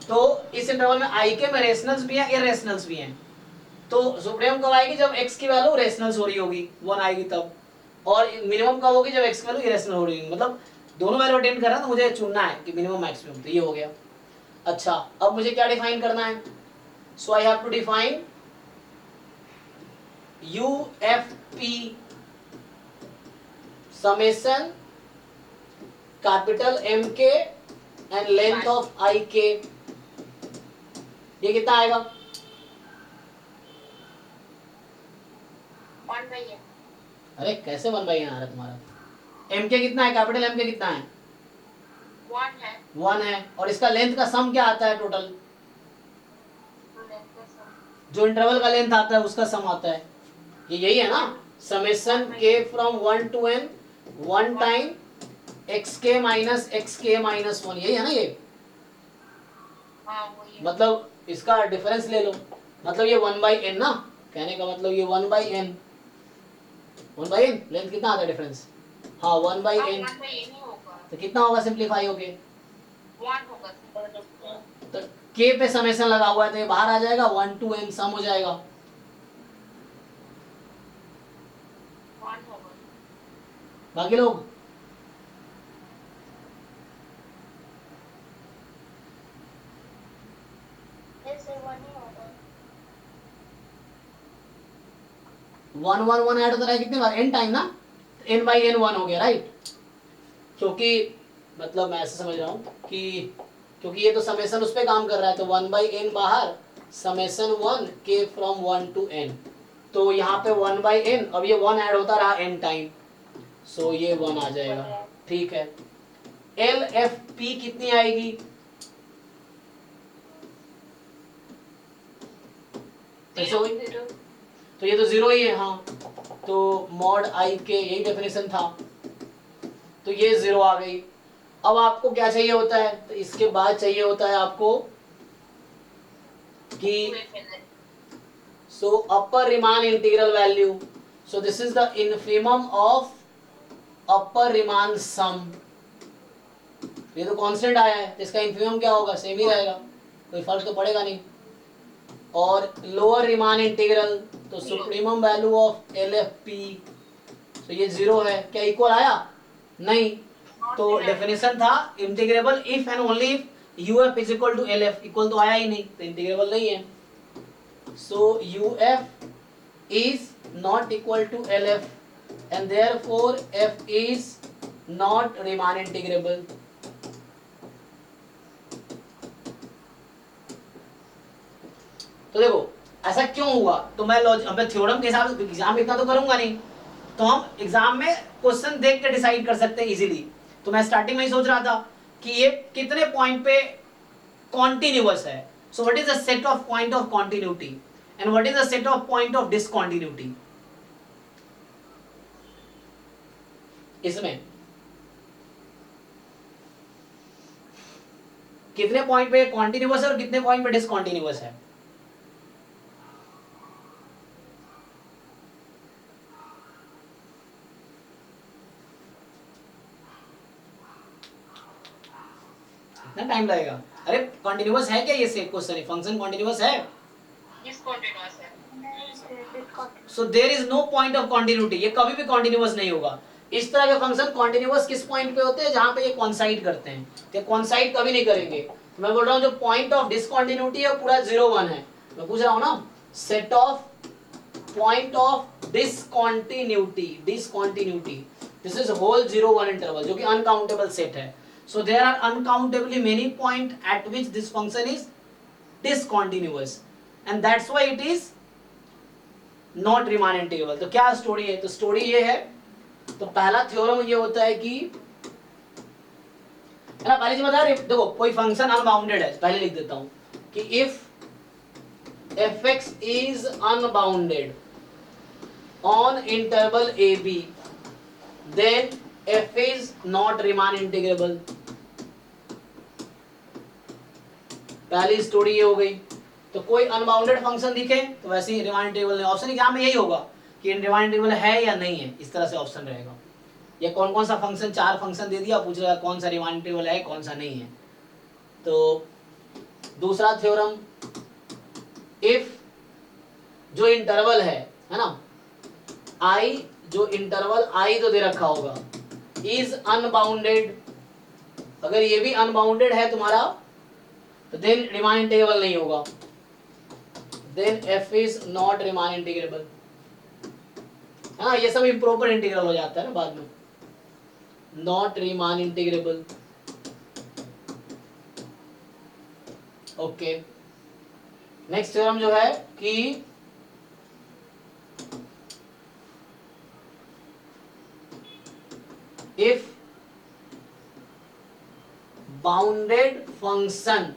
तो इस इंटरवल में आई के में रेशनल्स भी हैं, इरेशनल्स भी हैं। तो सुप्रीम कब आएगी? जब x की वैल्यू रेशनल्स हो रही होगी, 1 आएगी तब। और मिनिमम कब होगी? जब x की वैल्यू इरेशनल हो रही होगी। मतलब दोनों वैल्यू अटेंड कर रहा है, तो मुझे चुनना है कि मिनिमम मैक्सिमम। तो ये हो गया। अच्छा, अब मुझे क्या डिफाइन करना है? So I have to define UFP summation capital MK and length of IK। ये कितना आएगा? 1/n। अरे कैसे 1/n आ रहा है तुम्हारा? MK कितना है? कैपिटल MK कितना है? 1 है। 1 है। और इसका लेंथ का सम क्या आता है टोटल? जो इंटरवल का लेंथ आता है उसका सम आता है। ये यही है ना, summation k from 1 to n 1 time xk minus xk minus 1, यही है ना ये? हाँ वही है। मतलब इसका डिफरेंस ले लो, मतलब ये 1/n ना, कहने का मतलब ये 1/n 1/n लेंथ कितना आता है डिफरेंस? हाँ 1/n। 1/n ही होगा, तो कितना होगा सिंप्लीफाई होके? 1 होगा। तो k पे समेशन लगा हुआ है तो ये बाहर आ जाएगा, 1 to n सम हो जाएगा। 1 होगा। बाकी लोग ऐसे 1 ही होगा। 1 1 1 ऐड होता रहा कितने बार, n टाइम ना, n बाई n 1 हो गया राइट। क्योंकि मतलब मैं ऐसे समझ रहा हूँ कि क्योंकि ये तो समेशन उस पर काम कर रहा है, तो 1 बाई n बाहर, summation 1 k from 1 to n, तो यहाँ पे 1 बाई n, अब ये 1 ऐड होता रहा n टाइम, सो ये 1 आ जाएगा। ठीक है, एल एफ पी कितनी आएगी, तो ये तो जीरो ही है, हाँ, तो मॉड आई के यही डेफिनेशन था, तो ये जीरो आ गई। अब आपको क्या चाहिए होता है, तो इसके बाद चाहिए होता है आपको कि so upper Riemann integral value, so this is the infimum of upper Riemann sum, ये तो कांस्टेंट आया है, तो इसका इन्फिमम क्या होगा, सेम ही रहेगा, कोई फर्क तो पड़ेगा नहीं। और लोअर रिमान इंटीग्रल, तो supremum value of L F P, तो ये जीरो है, क्या इक्वल आया, नहीं, तो डेफिनेशन था integrable if and only if U F is equal to L F, equal तो आया ही नहीं, तो इंटीग्रेबल नहीं है। So U F is not equal to L F and therefore f is not Riemann integrable. तो देखो ऐसा क्यों हुआ, तो मैं थ्योरम के हिसाब से एग्जाम इतना तो करूंगा नहीं, तो हम एग्जाम में क्वेश्चन देख के डिसाइड कर सकते हैं इजीली। तो मैं स्टार्टिंग में ही सोच रहा था कि ये कितने पॉइंट पे कॉन्टिन्यूअस है, so what is the set of point of continuity and what is the set of point of discontinuity. इसमें कितने पॉइंट पे कॉन्टिन्यूअस है और कितने पॉइंट पे डिसकॉन्टिन्यूअस है, कितना टाइम लगेगा। अरे कॉन्टिन्यूअस है क्या, ये सेट क्वेश्चन, फंक्शन कॉन्टिन्यूअस है, so there is no point of continuity, ये कभी भी कॉन्टिन्यूअस नहीं होगा। इस तरह के फंक्शन कॉन्टिन्यूअस किस पॉइंट पे होते हैं, जहां पे ये कॉन्साइड करते हैं, तो कॉन्साइड कभी नहीं करेंगे। तो मैं बोल रहा हूँ जो पॉइंट ऑफ डिसकॉन्टिन्यूटी है पूरा 0 1 है, मैं पूछ रहा हूँ ना set of point of discontinuity, this is whole 0 1 interval जो कि अनकाउंटेबल सेट है। So there are uncountably many points at which this function is discontinuous and that's why it is not Riemann integral। तो क्या story है, तो story ये है, तो पहला थ्योरम ये होता है कि है ना, पहली चीज बता रहे, देखो कोई फंक्शन अनबाउंडेड है, पहले लिख देता हूं कि if fx is unbounded on interval ab then f is not Riemann integrable। पहली स्टोरी ये हो गई। तो कोई अनबाउंडेड फंक्शन दिखे तो वैसे ही रिमान इंटीग्रेबल नहीं, ऑप्शन एग्जाम में यही होगा कि रिमान इंटीग्रेबल है या नहीं है, इस तरह से ऑप्शन रहेगा। ये कौन कौन सा फंक्शन, 4 फंक्शन दे दिया, पूछ रहा है कौन सा रिमान इंटीग्रेबल है कौन सा नहीं है। तो दूसरा थ्योरम, इफ जो इंटरवल है ना आई, जो इंटरवल आई तो दे रखा होगा, इज अनबाउंडेड, अगर ये भी अनबाउंडेड है तुम्हारा तो देन रीमान इंटीग्रेबल नहीं होगा, then f is not Riemann integrable, है ना, ये सब इम्प्रॉपर इंटीग्रल हो जाता है ना बाद में, not Riemann integrable. Okay, next theorem जो है कि if bounded function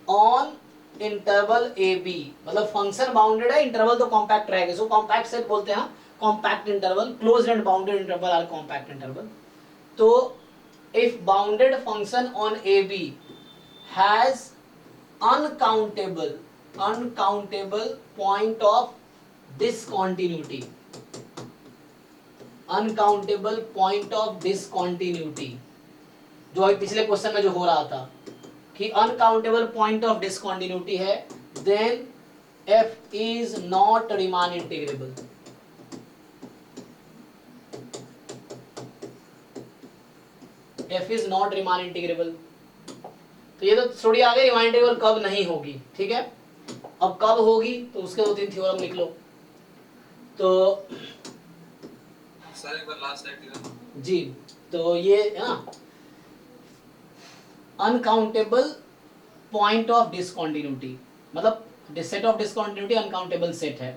on interval A b, मतलब फंक्शन बाउंडेड है, इंटरवल तो कॉम्पैक्ट रहेगा, सो कॉम्पैक्ट सेट बोलते हैं, compact interval, closed and bounded interval are compact interval. तो if bounded function on A b has uncountable point of discontinuity, uncountable point of discontinuity, जो अभी पिछले question में जो हो रहा था कि अनकाउंटेबल पॉइंट ऑफ डिसकॉन्टिन्यूटी है, then f is not Riemann integrable. f is not Riemann integrable. तो ये तो थोड़ी आगे रीमान इंटीग्रेबल कब नहीं होगी, ठीक है। अब कब होगी तो उसके 2-3 थ्योरम लिख लो। तो सर एक बार लास्ट स्लाइड दिखाना। जी, तो ये है ना अनकाउंटेबल पॉइंट ऑफ डिसकंटिन्यूटी, मतलब set of discontinuity uncountable set है।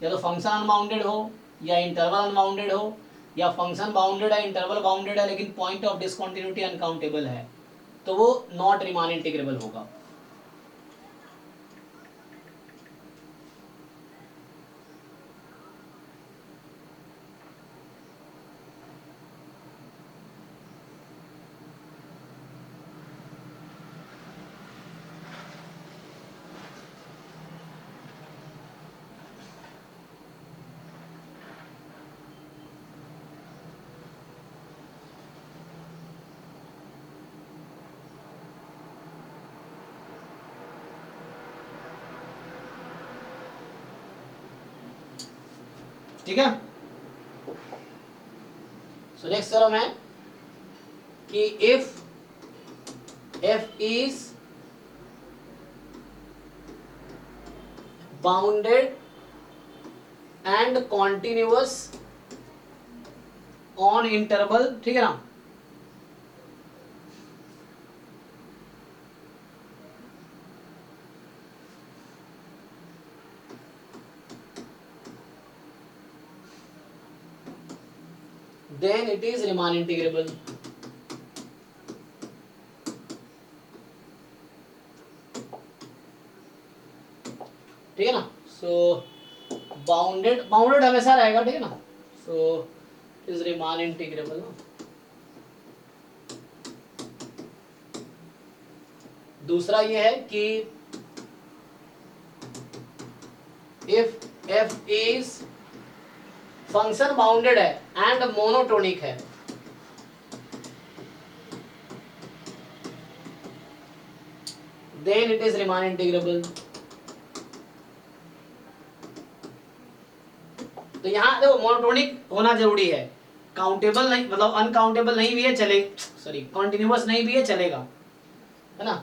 या तो फंक्शन अनबाउंडेड हो या इंटरवल अनबाउंडेड हो, या फंक्शन बाउंडेड है इंटरवल बाउंडेड है लेकिन पॉइंट ऑफ डिसकंटिन्यूटी अनकाउंटेबल है, तो वो नॉट रीमान इंटीग्रेबल होगा। ठीक है, सो नेक्स्ट थ्योरम है कि if f is bounded and continuous on interval, ठीक है ना, then it is Riemann integrable. ठीक है ना, सो बाउंडेड हमेशा रहेगा, ठीक है ना, so it is Riemann integrable ना। दूसरा ये है कि if f is function bounded है एंड मोनोटोनिक है, then it is Riemann integrable. तो यहाँ देखो मोनोटोनिक होना जरूरी है, काउंटेबल नहीं, मतलब अनकाउंटेबल नहीं भी है चले, सॉरी कॉन्टिन्यूअस नहीं भी है चलेगा, है ना,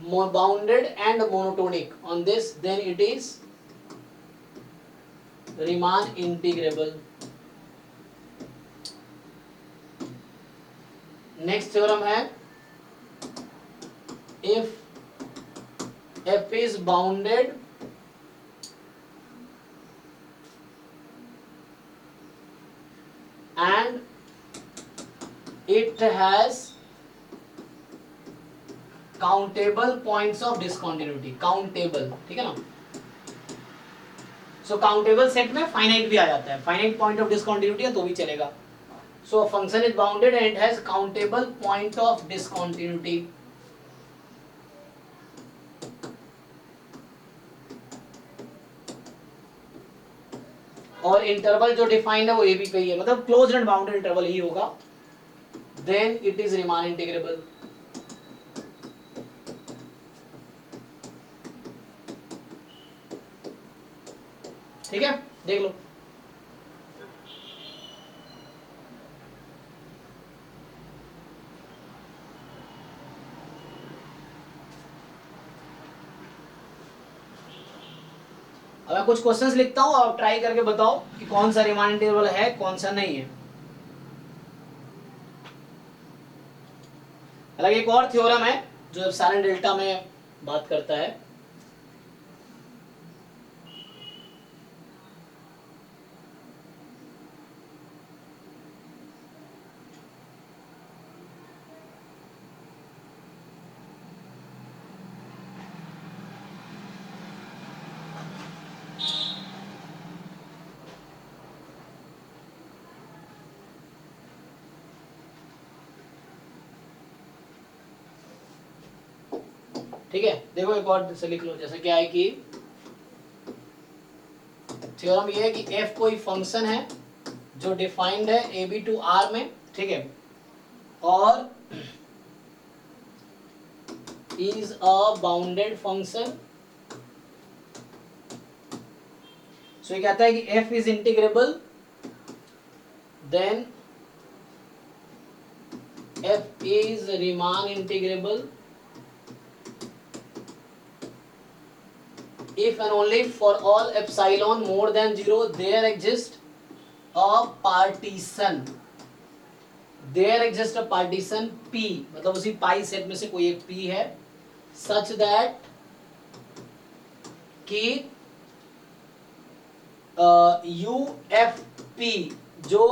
bounded and monotonic on this, then it is Riemann integrable। Next theorem है इफ f is bounded and it has countable points of discontinuity, countable, ठीक है ना, सो काउंटेबल सेट में फाइनाइट भी आ जाता है, फाइनाइट पॉइंट ऑफ डिसकंटिन्यूटी है तो भी चलेगा। So function is bounded and has countable point of discontinuity. और इंटरवल जो डिफाइंड है वो ए बी पे ही है, मतलब क्लोज्ड एंड बाउंडेड इंटरवल ही होगा, then it is Riemann integrable. ठीक है, देख लो। अब मैं कुछ क्वेश्चंस लिखता हूँ और ट्राई करके बताओ कि कौन सा Riemann इंटीग्रेबल है कौन सा नहीं है। हालांकि एक और थ्योरम है जो एप्सिलॉन डेल्टा में बात करता है, ठीक है। देखो एक और से लिख लो, जैसे क्या है कि थ्योरम ये है कि f कोई फंक्शन है जो डिफाइंड है ए बी टू आर में, ठीक है, और is a bounded function। सो ये कहता है कि f is integrable, then f is Riemann integrable if and only for all epsilon more than 0 there exists a partition, there exists a partition P, मतलब उसी पाई सेट में से कोई एक P है, such that कि UFP जो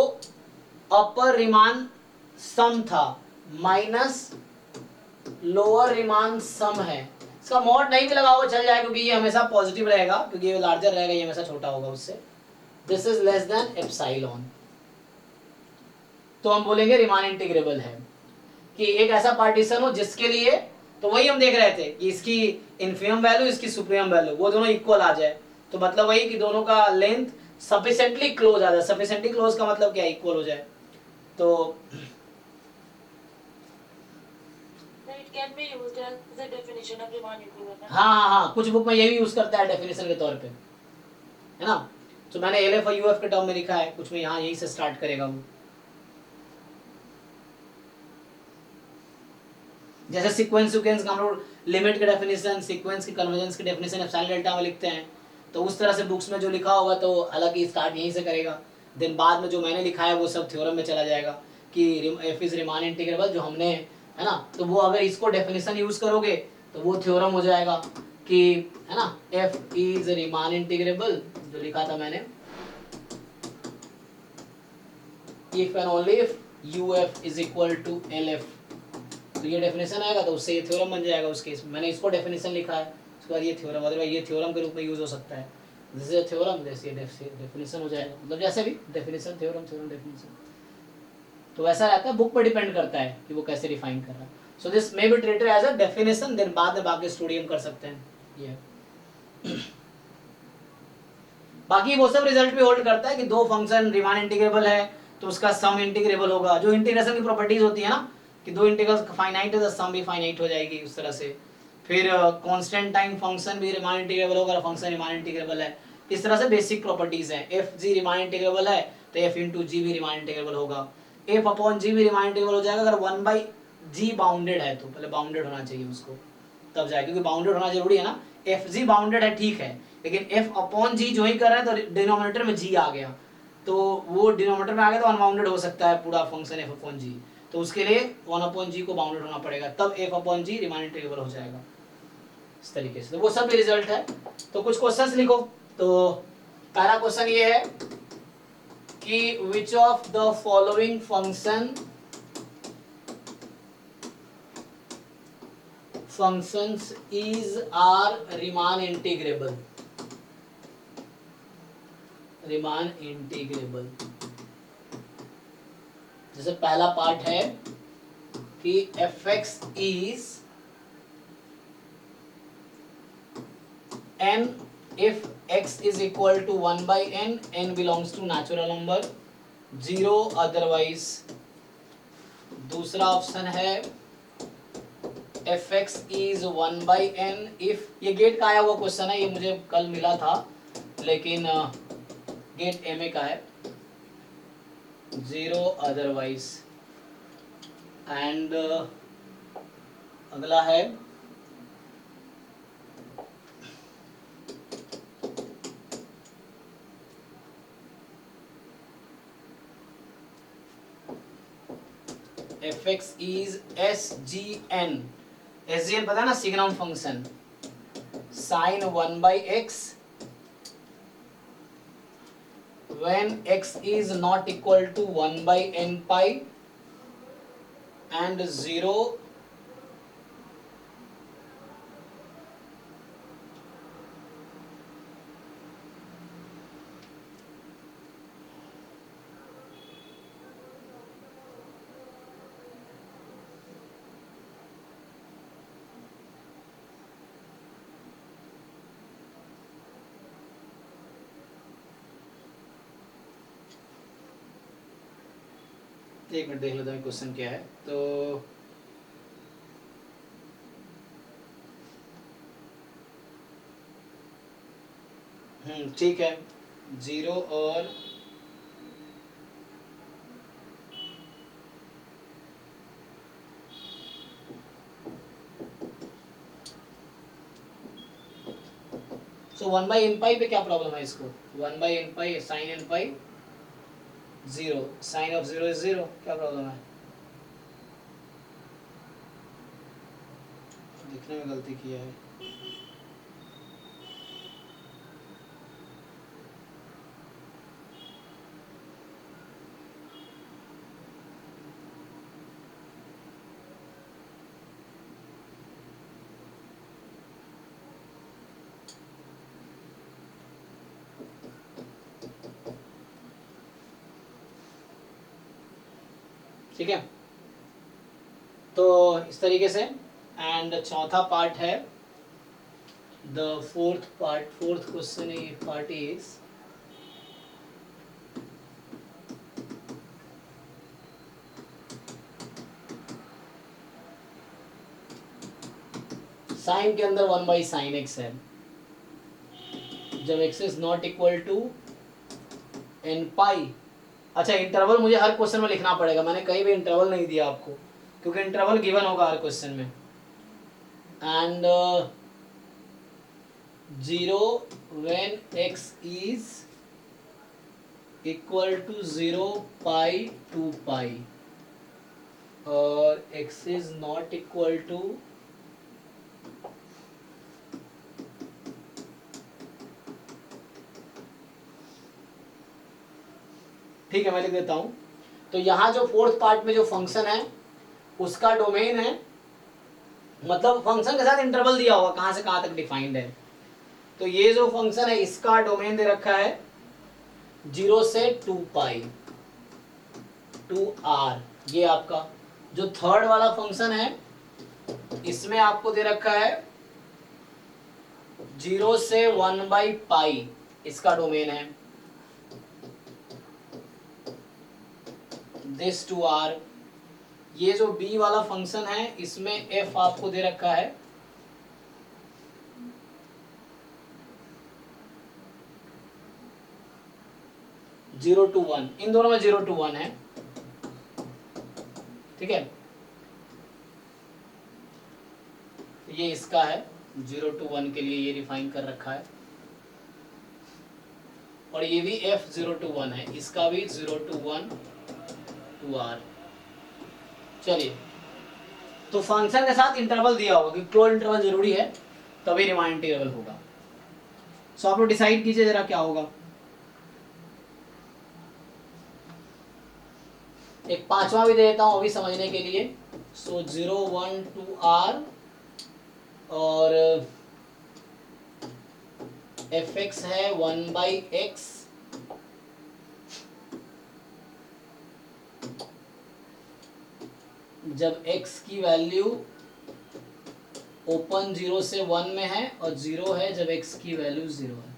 अपर रिमान सम था माइनस लोअर रिमान सम है, इसका मॉड नहीं भी लगा हुआ चल जाएगा क्योंकि ये हमेशा पॉजिटिव रहेगा, क्योंकि ये लार्जर रहेगा, ये हमेशा छोटा होगा उससे, this is less than epsilon, तो हम बोलेंगे रिमान इंटीग्रेबल है। कि एक ऐसा पार्टीशन हो जिसके लिए, तो वही हम देख रहे थे कि इसकी इन्फिमम वैल्यू इसकी सुप्रीम वैल्यू वो दोनों इक्वल आ जाए, तो मतलब वही कि दोनों का लेंथ सफिशिएंटली क्लोज आ जाए, सफिशिएंटली क्लोज का मतलब क्या, इक्वल हो जाए। तो it can be used as the definition of Riemann equivalent. हाँ, कुछ बुक में ये भी यूज करता है डेफिनेशन के तौर पे, है ना। तो मैंने LF और UF के टर्म में लिखा है, कुछ में यहाँ यही से स्टार्ट करेगा वो। जैसे सीक्वेंस का हम लोग लिमिट के डेफिनेशन, सीक्वेंस की कन्वर्जेंस की डेफिनेशन एप्सिलॉन डेल्टा में लिखते हैं, तो उस तरह से बुक्स में जो लिखा होगा तो हालांकि स्टार्ट यहीं से करेगा, देन बाद में जो मैंने लिखा है वो सब थ्योरम में चला जाएगा कि एफ इज रिमान इंटीग्रेबल जो हमने, है ना, तो वो अगर इसको डेफिनेशन यूज करोगे तो वो थ्योरम हो जाएगा कि, है ना, एफ इज रिमान इंटीग्रेबल जो लिखा था मैंने, if and only if UF is equal to LF, तो ये डेफिनेशन आएगा तो उससे ये थ्योरम बन जाएगा उस केस में। मैंने इसको डेफिनेशन लिखा है, उसके बाद ये थ्योरम, अदरवाइज ये थ्योरम के रूप में यूज हो सकता है, दिस इज अ थ्योरम, जैसे ये डेफिनेशन हो जाएगा, मतलब जैसे भी डेफिनेशन थ्योरम थ्योरम डेफिनेशन, तो वैसा रहता है, बुक पर डिपेंड करता है कि वो कैसे डिफाइन कर रहा है। So this may be treated as a definition, then बाद में बाकी स्टूडियम कर सकते हैं ये। बाकी वो सब रिजल्ट भी होल्ड करता है कि दो फंक्शन रिमान इंटीग्रेबल है तो उसका सम इंटीग्रेबल होगा, जो इंटीग्रेशन की प्रॉपर्टीज होती है ना कि दो इंटीग्रल्स फाइनाइट है तो सम भी फाइनाइट हो जाएगी उस तरह से। फिर कांस्टेंट टाइम फंक्शन भी रिमान इंटीग्रेबल होगा, फंक्शन रिमान इंटीग्रेबल है, इस तरह से बेसिक प्रॉपर्टीज हैं। एफ जी रिमान इंटीग्रेबल है तो एफ इंटू जी भी रिमान इंटीग्रेबल होगा, एफ अपॉन जी भी रिमान इंटीग्रेबल हो जाएगा अगर 1/g बाउंडेड है, तो पहले बाउंडेड होना चाहिए उसको तब जाए, क्योंकि बाउंडेड होना जरूरी है ना। एफ जी बाउंडेड है ठीक है, लेकिन एफ अपॉन जी जो ही कर रहा है तो डिनोमिनेटर में जी आ गया, तो वो डिनोमिनेटर में आ गया तो अनबाउंडेड हो सकता है पूरा फंक्शन एफ अपॉन जी, तो उसके लिए 1/g को बाउंडेड होना पड़ेगा, तब एफ अपॉन जी रिमान इंटीग्रेबल हो जाएगा इस तरीके से। तो वो सब भी रिजल्ट है। तो कुछ क्वेश्चंस लिखो। तो पहला क्वेश्चन ये है कि which of the following functions is are Riemann integrable, Riemann integrable। जैसे पहला पार्ट है कि fx is n if x is equal to 1/n, n belongs to natural number, 0 otherwise। दूसरा ऑप्शन है fx is 1/n if, ये gate का आया हुआ क्वेश्चन है, ये मुझे कल मिला था लेकिन गेट MA का है, 0 otherwise। एंड अगला है fx is SGN, SGN पता है ना, signum function, sin 1/x when x is not equal to 1/n pi and 0 एक मिनट देख लेता हूँ क्वेश्चन क्या है। तो ठीक है, 0 और सो 1 बाई एन पाई पे क्या प्रॉब्लम है इसको, 1 by n pi sine n pi 0, sine of 0 is 0, क्या प्रॉब्लम है? लिखने में गलती किया है। ठीक है, तो इस तरीके से। एंड चौथा पार्ट है the fourth question part is sine के अंदर 1 बाई साइन एक्स है, जब x is not equal to n pi. अच्छा, इंटरवल मुझे हर क्वेश्चन में लिखना पड़ेगा, मैंने कहीं भी इंटरवल नहीं दिया आपको, क्योंकि इंटरवल गिवन होगा हर क्वेश्चन में। And 0 when x is equal to 0 pi 2 pi और x is not equal to ठीक है, मैं लिख देता हूं। तो यहां जो फोर्थ पार्ट में जो फंक्शन है उसका डोमेन है, मतलब फंक्शन के साथ इंटरवल दिया होगा कहां से कहां तक डिफाइंड है। तो ये जो फंक्शन है इसका डोमेन दे रखा है 0 से 2 पाई 2r। ये आपका जो थर्ड वाला फंक्शन है इसमें आपको दे रखा है 0 से 1 बाई पाई, इसका डोमेन है दिस 2r। ये जो b वाला फंक्शन है इसमें f आपको दे रखा है 0 to 1, इन दोनों में 0 to 1 है, ठीक है। ये इसका है 0 to 1 के लिए ये डिफाइन कर रखा है, और ये भी f 0 to 1 है, इसका भी 0 to 1 2r। चलिए, तो फंक्शन के साथ इंटरवल दिया होगा कि क्लोज इंटरवल जरूरी है तभी रिमाइंड इंटरवल होगा। सो आप लोग डिसाइड कीजिए जरा क्या होगा। एक पांचवा भी दे देता हूं अभी समझने के लिए। सो 0 1 2r और fx है 1 बाई एक्स जब x की वैल्यू ओपन 0 से 1 में है और 0 है जब x की वैल्यू 0 है।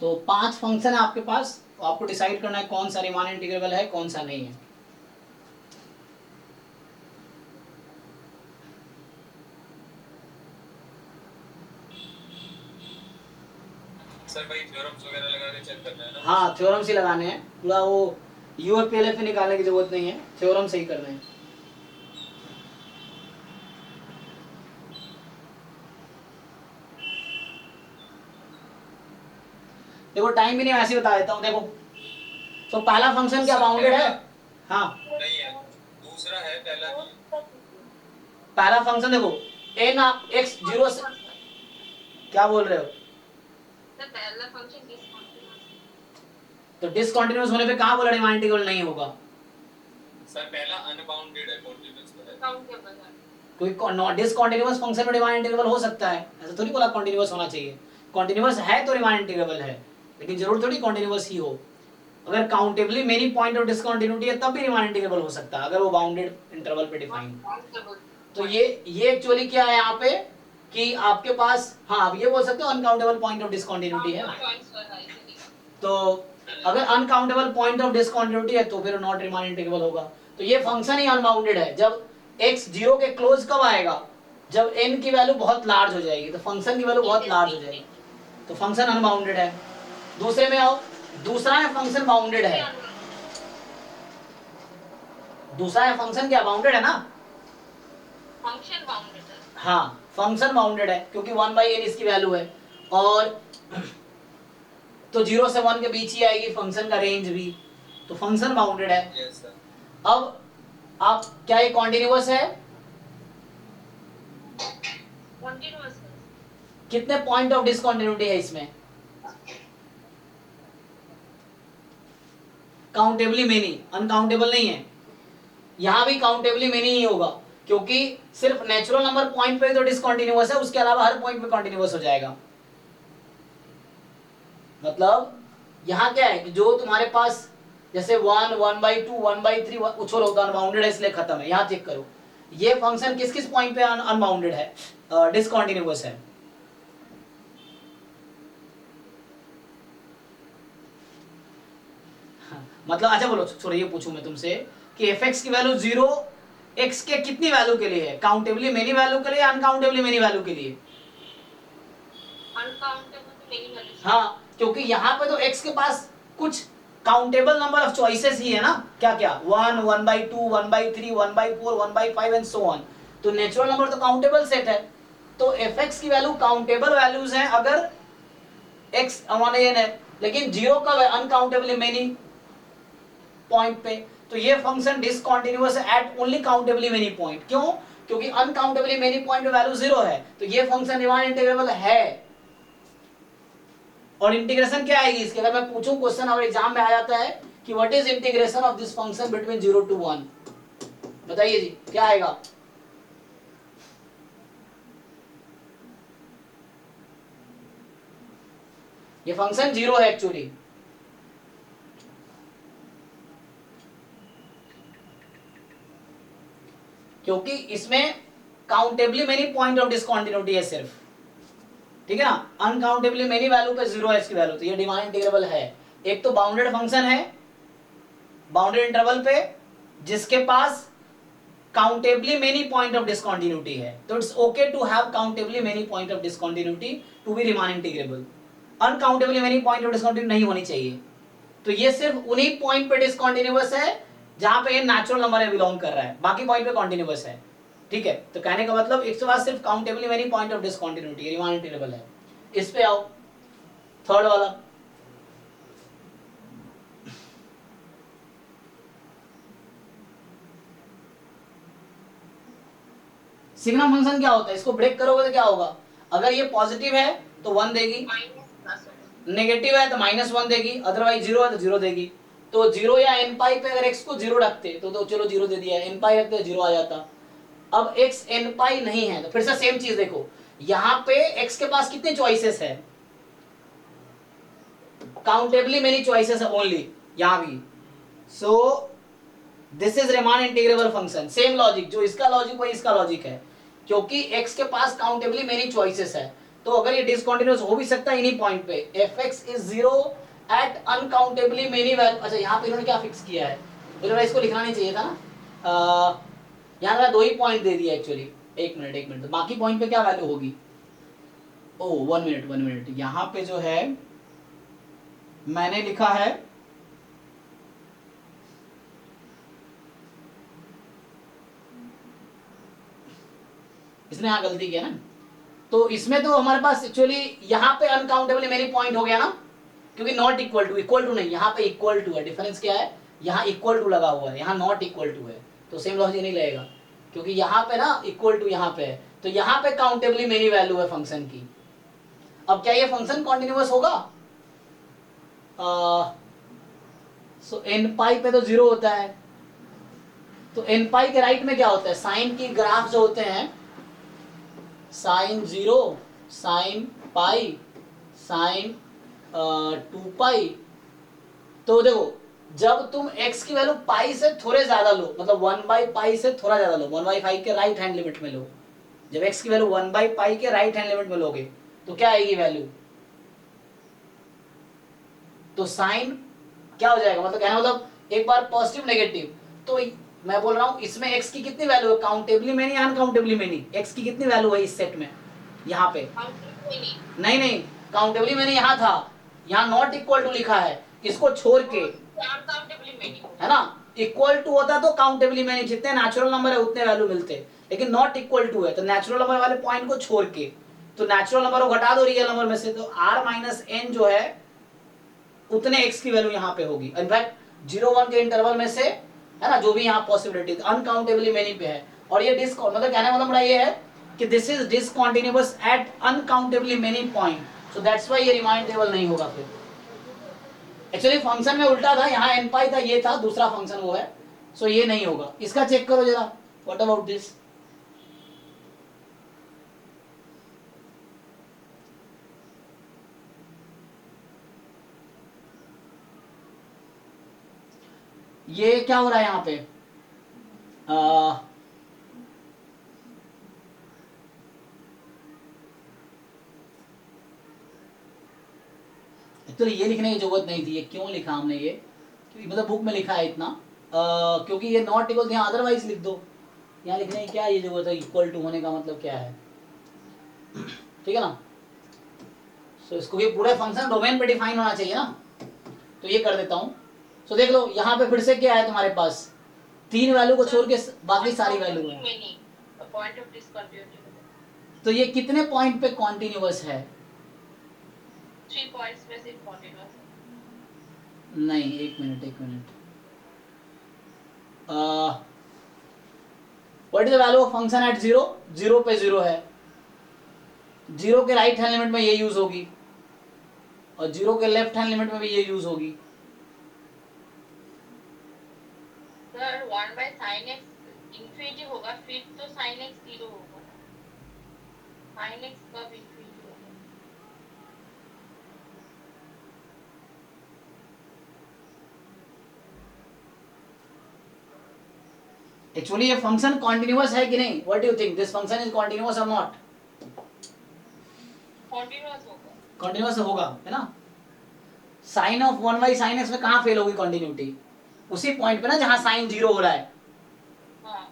तो 5 फंक्शन है आपके पास, तो आपको डिसाइड करना है कौन सा रीमान इंटीग्रेबल है कौन सा नहीं है। सर भाई थ्योरम्स वगैरह लगाने चेक करना है ना? हाँ, थ्योरम्स ही लगाने हैं, पूरा वो यूएफपीएलएफ निकालने की जरूरत नहीं है, थ्योरम्स ही करने हैं। देखो टाइम भी नहीं, वैसे ही बता देता हूँ। देखो, तो पहला फंक्शन क्या बाउंडेड है? हाँ, नहीं है, दूसरा है, पहला नहीं। पहला फंक्शन देखो एन आप एक्स 0 से, क्या बोल रहे हो? पहला फंक्शन डिसकंटीन्यूअस, तो डिसकंटीन्यूअस होने पे कहाँ बोला रीमान इंटीग्रल नहीं होगा? सर पहला अनबाउंडेड है, कॉन्टिन्यूअस है। काउंटेबल है। कोई डिसकंटीन्यूअस फंक्शन में रीमान इंटीग्रल हो सकता है, ऐसा थोड़ी बोला कॉन्टिन्यूअस होना चाहिए। कॉन्टिन्यूअस है तो रीमान इंटीग्रल है, लेकिन जरूर थोड़ी कॉन्टिन्यूअस ही हो। अगर countably many point of discontinuity है तब भी रीमान इंटीग्रेबल हो सकता है, अगर वो बाउंडेड इंटरवल पे डिफाइन। तो ये एक्चुअली क्या है यहाँ पे कि आपके पास, हाँ आप ये बोल सकते हो अनकाउंटेबल पॉइंट ऑफ डिसकंटिन्यूटी है। तो अगर अनकाउंटेबल पॉइंट ऑफ डिसकंटिन्यूटी है तो फिर नॉट रीमान इंटीग्रेबल होगा। तो ये फंक्शन ही अनबाउंडेड है। जब x 0 के क्लोज कब आएगा? जब n की वैल्यू बहुत लार्ज हो जाएगी, तो फंक्शन की वैल्यू बहुत लार्ज हो जाएगी, तो फंक्शन अनबाउंडेड है। दूसरे में आओ, दूसरा है फंक्शन बाउंडेड है, दूसरा है फंक्शन क्या बाउंडेड है ना, फंक्शन बाउंडेड है। हाँ फंक्शन बाउंडेड है क्योंकि 1/n इसकी वैल्यू है, और तो 0 से 1 के बीच ही आएगी फंक्शन का रेंज भी, तो फंक्शन बाउंडेड है। Yes sir. अब आप क्या ये कॉन्टिन्यूअस है? कंटीन्यूअस कितने पॉइंट ऑफ डिसकंटिन्यूटी है इसमें? काउंटेबली मेनी, अनकाउंटेबल नहीं है। यहां भी काउंटेबली मेनी ही होगा क्योंकि सिर्फ नेचुरल नंबर पॉइंट पे तो डिसकंटिन्यूअस है, उसके अलावा हर पॉइंट पे कॉन्टिन्यूअस हो जाएगा। मतलब यहां क्या है कि जो तुम्हारे पास जैसे 1, 1/2, 1/3 छोड़ो तो अनबाउंडेड है इसलिए खत्म है। यहां चेक करो ये फंक्शन किस किस पॉइंट पे अनबाउंडेड है, डिसकंटिन्यूअस है। मतलब अच्छा बोलो, छोड़ो ये पूछूं मैं तुमसे कि fx की वैल्यू 0 x के कितनी वैल्यू के लिए है? काउंटेबली मेनी वैल्यू के लिए, अनकाउंटेबली मेनी वैल्यू के लिए? Uncountable many value. हाँ क्योंकि यहाँ पे तो x के पास कुछ काउंटेबल नंबर ऑफ चॉइसेस ही है ना, क्या क्या 1, 1/2, 1/3, 1/4, 1/5 एंड सो ऑन। तो नेचुरल नंबर तो काउंटेबल सेट है, तो fx की वैल्यू काउंटेबल वैल्यूज हैं अगर x 1n है, लेकिन 0 का अनकाउंटेबली मेनी पॉइंट पे। तो ये फंक्शन डिसकंटिन्यूअस है at only countably many point. क्यों? क्योंकि अनकाउंटेबली मेनी पॉइंट पे वैल्यू 0 है, तो ये फंक्शन रीमान इंटीग्रेबल है। और इंटीग्रेशन क्या आएगी इसके? अगर मैं पूछूं क्वेश्चन और एग्जाम में आ जाता है कि what is integration of this function between 0 to 1, बताइए जी क्या आएगा? ये फंक्शन 0 है एक्चुअली, क्योंकि इसमें countably many point of discontinuity है सिर्फ, ठीक है ना। अनकाउंटेबली मेनी वैल्यू पे 0 है इसकी वैल्यू, तो ये रीमान इंटीग्रेबल है। एक तो बाउंडेड फंक्शन है बाउंडेड इंटरवल पे जिसके पास countably many point of discontinuity है, तो it's okay to have countably many point of discontinuity to be Riemann integrable. Uncountably many point of discontinuity नहीं होनी चाहिए। तो ये सिर्फ उन्हीं पॉइंट पे डिसकंटिन्यूअस है जहां पे ये नेचुरल नंबर में बिलोंग कर रहा है, बाकी पॉइंट पे कॉन्टिन्यूअस है, ठीक है। तो कहने का मतलब इसके बाद सिर्फ countably many point of discontinuity Riemann integrable है। इस पे आओ, थर्ड वाला सिग्नम फंक्शन क्या होता है? इसको ब्रेक करोगे तो क्या होगा? अगर ये पॉजिटिव है तो 1 देगी, नेगेटिव है तो -1 देगी, अदरवाइज 0 है तो 0 देगी। तो 0 या n पाई पे अगर x को 0 रखते तो चलो 0 दे दिया, n पाई रखते 0 आ जाता। अब x n पाई नहीं है तो फिर से सेम चीज देखो, यहाँ पे x के पास कितने चॉइसेस है? काउंटेबली मेनी चॉइसेस है ओनली, यहाँ भी। सो this is Riemann integrable function. Same logic, जो इसका लॉजिक वही इसका लॉजिक है, क्योंकि x के पास काउंटेबली मेनी चॉइसेस है। तो अगर ये डिसकंटिन्यूअस हो भी सकता है इन्हीं पॉइंट पे, fx is 0 at uncountably many value. अच्छा यहाँ पे इन्होंने क्या फिक्स किया है, मुझे इसको लिखना नहीं चाहिए था ना, यहाँ मैंने 2 ही पॉइंट दे दिया एक्चुअली। एक मिनट, तो बाकी पॉइंट पे क्या वैल्यू होगी? ओ 1 मिनट, यहाँ पे जो है मैंने लिखा है इसने यहाँ गलती किया ना, तो इसमें तो हमारे पास एक्चुअली यहाँ पे अनकाउंटेबली मेनी पॉइंट हो गया ना, क्योंकि नॉट इक्वल टू नहीं, यहाँ पे इक्वल टू है। डिफरेंस क्या है? यहाँ इक्वल टू लगा हुआ है, यहाँ नॉट इक्वल टू है, तो सेम लॉजिक नहीं लगेगा, क्योंकि यहाँ पे ना इक्वल टू यहाँ पे है, तो यहाँ पे काउंटेबली मेनी वैल्यू है फंक्शन की। अब क्या ये फंक्शन कॉन्टिन्यूअस होगा? सो एन पाई पे तो 0 होता है, तो एन पाई के राइट में क्या होता है? साइन की ग्राफ जो होते हैं, साइन 0, साइन पाई, साइन 2 पाई। तो देखो जब तुम x की वैल्यू पाई से थोड़े ज्यादा लो, मतलब 1/पाई से थोड़ा ज्यादा लो, 1/5 के राइट हैंड लिमिट में लो, जब x की वैल्यू 1/पाई के राइट हैंड लिमिट में लोगे तो क्या आएगी वैल्यू? तो साइन क्या हो जाएगा? मतलब कहना मतलब एक बार पॉजिटिव नेगेटिव। तो मैं बोल रहा हूं इसमें x की कितनी वैल्यू है? Countably many uncountably many? x की कितनी वैल्यू है इस सेट में? यहाँ पे नहीं, काउंटेबली मेनी यहाँ था, यहाँ नॉट इक्वल टू लिखा है, इसको छोड़ के, अनकाउंटेबली मेनी है ना, इक्वल टू होता तो काउंटेबली मैनी, जितने नेचुरल नंबर है उतने वैल्यू मिलते, लेकिन नॉट इक्वल टू है, तो नेचुरल नंबर वाले पॉइंट को छोड़ के, तो नेचुरल नंबर को घटा दो रियल नंबर में से, तो r माइनस n जो है उतने x की वैल्यू यहाँ पे होगी। इनफैक्ट 0-1 के इंटरवल में से, है ना, जो भी यहाँ पॉसिबिलिटी अनकाउंटेबली मेनी पे है, और ये मतलब कहने का मतलब ये है कि this is discontinuous at uncountably many point, so that's why ये रिमाइंड टेबल नहीं होगा। फिर एक्चुअली फंक्शन में उल्टा था, यहाँ n पाई था, ये था दूसरा फंक्शन वो है, सो ये नहीं होगा। इसका चेक करो जरा, व्हाट अबाउट दिस, ये क्या हो रहा है यहाँ पे, एक्चुअली ये लिखने की जरूरत नहीं थी, ये क्यों लिखा हमने ये, मतलब बुक में लिखा है इतना, क्योंकि ये नॉट इक्वल, यहाँ अदरवाइज लिख दो, यहाँ लिखने की क्या ये जरूरत है, इक्वल टू होने का मतलब क्या है, ठीक है ना। सो इसको ये पूरा फंक्शन डोमेन पे डिफाइन होना चाहिए ना, तो ये कर देता हूँ। सो देख लो यहाँ पे फिर से क्या है तुम्हारे पास, 3 वैल्यू को छोड़ के बाकी सारी वैल्यू है, पॉइंट ऑफ डिसकंटिन्यूटी, तो ये कितने पॉइंट पे कॉन्टिन्यूअस है, 3 पॉइंट्स में से कॉन्टिन्यूअस नहीं, एक minute, what is the value of function at 0, 0 पे 0 है, 0 के राइट हैंड लिमिट में ये यूज होगी, और 0 के लेफ्ट हैंड लिमिट में भी ये यूज होगी। Sir 1 by sin x infinity होगा, फिर तो sin x 0 होगा, sin x कब इंफिनिटी होगा, एक्चुअली ये फंक्शन कॉन्टिन्यूअस है कि नहीं, what do you think, this function is continuous और नॉट, कॉन्टिन्यूअस होगा, कॉन्टिन्यूअस होगा, है ना। Sine of 1 by sine x में कहाँ फेल होगी कॉन्टिन्यूटी, उसी पॉइंट पे ना जहां साइन 0 हो रहा है, हाँ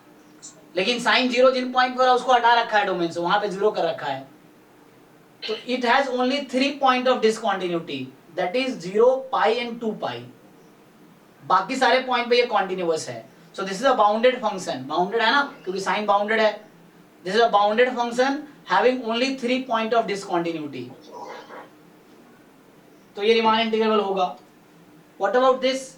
लेकिन साइन 0 जिन पॉइंट पर है उसको हटा रखा है डोमेन से, वहां पे 0 कर रखा है, तो it has only 3 point of discontinuity, that is 0, pi and 2 पाई, बाकी सारे पॉइंट पे ये कॉन्टिन्यूअस है। So this is a bounded function, bounded है ना, क्योंकि साइन बाउंडेड है, this is a bounded function having only 3 point of discontinuity, तो ये रीमान इंटीग्रेबल होगा। व्हाट अबाउट दिस,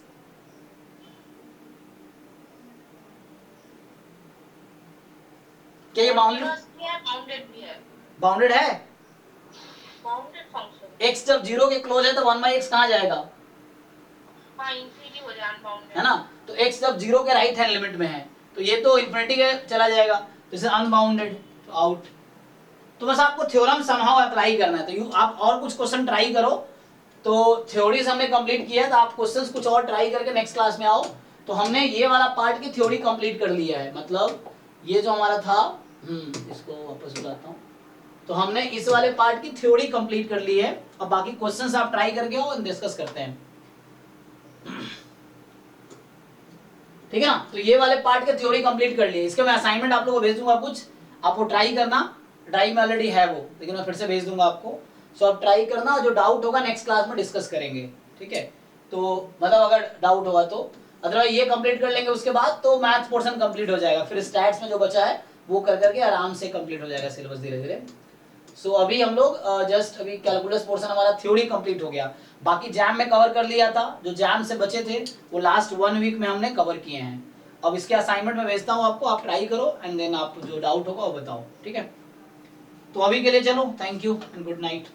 क्या ये बाउंडेड, बाउंडेड भी है, बाउंडेड है, बाउंडेड फंक्शन, x जब 0 के क्लोज है तो 1 बाई एक्स कहाँ जाएगा, हाँ इंफिनिटी हो जाए अनबाउंडेड, है ना, तो x जब 0 के राइट हैंड लिमिट में है तो ये तो इन्फिनिटी के चला जाएगा, तो इसे अनबाउंडेड, तो आउट। तो बस आपको थ्योरम समहाउ अप्लाई करना है, तो आप और कुछ क्वेश्चन ट्राई करो, तो थ्योरीज हमने कंप्लीट किया है, तो आप क्वेश्चंस कुछ और ट्राई करके नेक्स्ट क्लास में आओ। तो हमने ये वाला पार्ट की थ्योरी कंप्लीट कर लिया है, मतलब ये जो हमारा था, इसको वापस बुलाता हूँ, तो हमने इस वाले पार्ट की थ्योरी कंप्लीट कर ली है, अब बाकी क्वेश्चंस आप ट्राई करके आओ, डिस्कस करते हैं, ठीक है ना। तो ये वाले पार्ट के थ्योरी कंप्लीट कर लिए, इसके मैं असाइनमेंट आप लोगों को भेज दूंगा, कुछ आप वो ट्राई करना, ड्राइव में ऑलरेडी है वो, लेकिन मैं फिर से भेज दूंगा आपको, सो आप ट्राई करना, जो डाउट होगा नेक्स्ट क्लास में डिस्कस करेंगे, ठीक है। तो मतलब अगर डाउट होगा तो, अदरवाइज ये कंप्लीट कर लेंगे, उसके बाद तो मैथ पोर्शन कंप्लीट हो जाएगा, फिर स्टैट्स में जो बचा है वो कर करके आराम से कंप्लीट हो जाएगा सिलेबस धीरे धीरे। सो अभी हम लोग जस्ट अभी कैलकुलस पोर्शन हमारा थ्योरी कंप्लीट हो गया, बाकी जैम में कवर कर लिया था, जो जैम से बचे थे वो लास्ट 1 वीक में हमने कवर किए हैं। अब इसके असाइनमेंट में भेजता हूँ आपको, आप ट्राई करो एंड देन आप जो डाउट होगा वो बताओ, ठीक है। तो अभी के लिए चलो, thank you and good night.